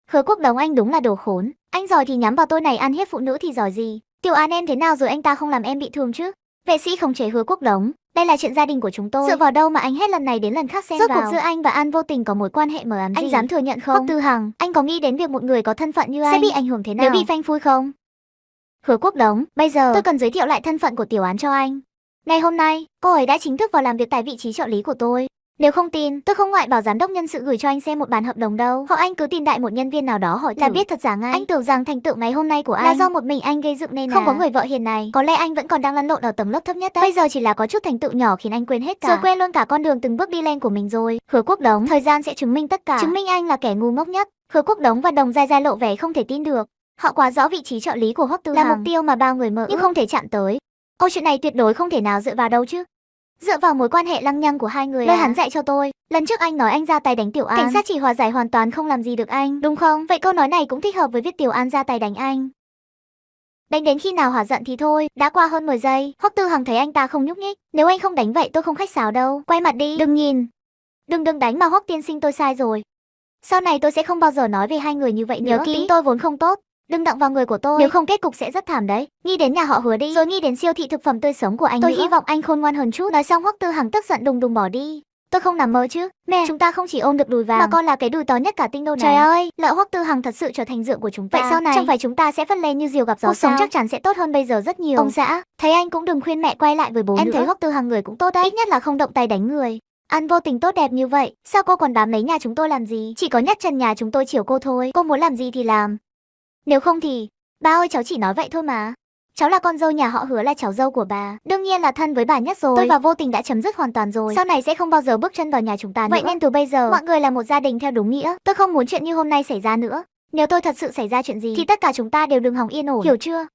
Hứa Quốc Đống, anh đúng là đồ khốn. Anh giỏi thì nhắm vào tôi này, ăn hiếp phụ nữ thì giỏi gì? Tiểu An em thế nào rồi, anh ta không làm em bị thương chứ? Vệ sĩ khống chế Hứa Quốc Đống. Đây là chuyện gia đình của chúng tôi. Dựa vào đâu mà anh hết lần này đến lần khác xen vào? Rốt cuộc giữa anh và An Vô Tình có mối quan hệ mờ ám gì? Anh dám thừa nhận không? Hoắc Tư Hằng, anh có nghĩ đến việc một người có thân phận như anh sẽ bị ảnh hưởng thế nào nếu bị phanh phui không? Hứa Quốc Đống, bây giờ tôi cần giới thiệu lại thân phận của Tiểu Án cho anh. Ngày hôm nay, cô ấy đã chính thức vào làm việc tại vị trí trợ lý của tôi. Nếu không tin, tôi không ngại bảo giám đốc nhân sự gửi cho anh xem một bản hợp đồng đâu. Hoặc anh cứ tìm đại một nhân viên nào đó hỏi là biết thật giả ngay. Anh tưởng rằng thành tựu ngày hôm nay của anh là do một mình anh gây dựng nên không có người vợ hiền này. Có lẽ anh vẫn còn đang lăn lộn ở tầng lớp thấp nhất đấy. Bây giờ chỉ là có chút thành tựu nhỏ khiến anh quên hết cả. Rồi quên luôn cả con đường từng bước đi lên của mình rồi. Hứa Quốc Đống, thời gian sẽ chứng minh tất cả. Chứng minh anh là kẻ ngu ngốc nhất. Hứa Quốc Đống và Đồng Giai Giai lộ vẻ không thể tin được. Họ quá rõ vị trí trợ lý của Hoắc Tư Hằng là mục tiêu mà bao người mơ nhưng không thể chạm tới. Ôi, chuyện này tuyệt đối không thể nào dựa vào đâu chứ. Dựa vào mối quan hệ lăng nhăng của hai người. Lời hắn dạy cho tôi, lần trước anh nói anh ra tay đánh Tiểu An, cảnh sát chỉ hòa giải hoàn toàn không làm gì được anh, đúng không? Vậy câu nói này cũng thích hợp với việc Tiểu An ra tay đánh anh. Đánh đến khi nào hả giận thì thôi. Đã qua hơn 10 giây, Hoắc Tư Hằng thấy anh ta không nhúc nhích. Nếu anh không đánh vậy tôi không khách sáo đâu. Quay mặt đi, đừng nhìn. Đừng đánh mà Hoắc tiên sinh, tôi sai rồi. Sau này tôi sẽ không bao giờ nói về hai người như vậy nữa. Nhớ kỹ, tính tôi vốn không tốt. Đừng động vào người của tôi, nếu không kết cục sẽ rất thảm đấy. Nghĩ đến nhà họ Hứa đi, rồi nghĩ đến siêu thị thực phẩm tươi sống của anh. Tôi hy vọng anh khôn ngoan hơn chút. Nói xong Hoắc Tư Hằng tức giận đùng đùng bỏ đi. Tôi không nằm mơ chứ. Mẹ, chúng ta không chỉ ôm được đùi vàng mà còn là cái đùi to nhất cả tinh đô này. Trời ơi, lỡ Hoắc Tư Hằng thật sự trở thành dượng của chúng ta. Vậy sau này, chẳng phải chúng ta sẽ phất lên như diều gặp gió. Cuộc sống chắc chắn sẽ tốt hơn bây giờ rất nhiều. Ông xã, thấy anh cũng đừng khuyên mẹ quay lại với bố nữa. Em thấy Hoắc Tư Hằng người cũng tốt đấy, ít nhất là không động tay đánh người. Ăn vô tình tốt đẹp như vậy, sao cô còn bám lấy nhà chúng tôi làm gì? Chỉ có nhất chân nhà chúng tôi chiều cô thôi. Cô muốn làm gì thì làm. Nếu không thì, ba ơi cháu chỉ nói vậy thôi mà. Cháu là con dâu nhà họ Hứa, là cháu dâu của bà, đương nhiên là thân với bà nhất rồi. Tôi và Vô Tình đã chấm dứt hoàn toàn rồi, sau này sẽ không bao giờ bước chân vào nhà chúng ta nữa. Vậy nên từ bây giờ mọi người là một gia đình theo đúng nghĩa. Tôi không muốn chuyện như hôm nay xảy ra nữa. Nếu tôi thật sự xảy ra chuyện gì thì tất cả chúng ta đều đừng hòng yên ổn, hiểu chưa?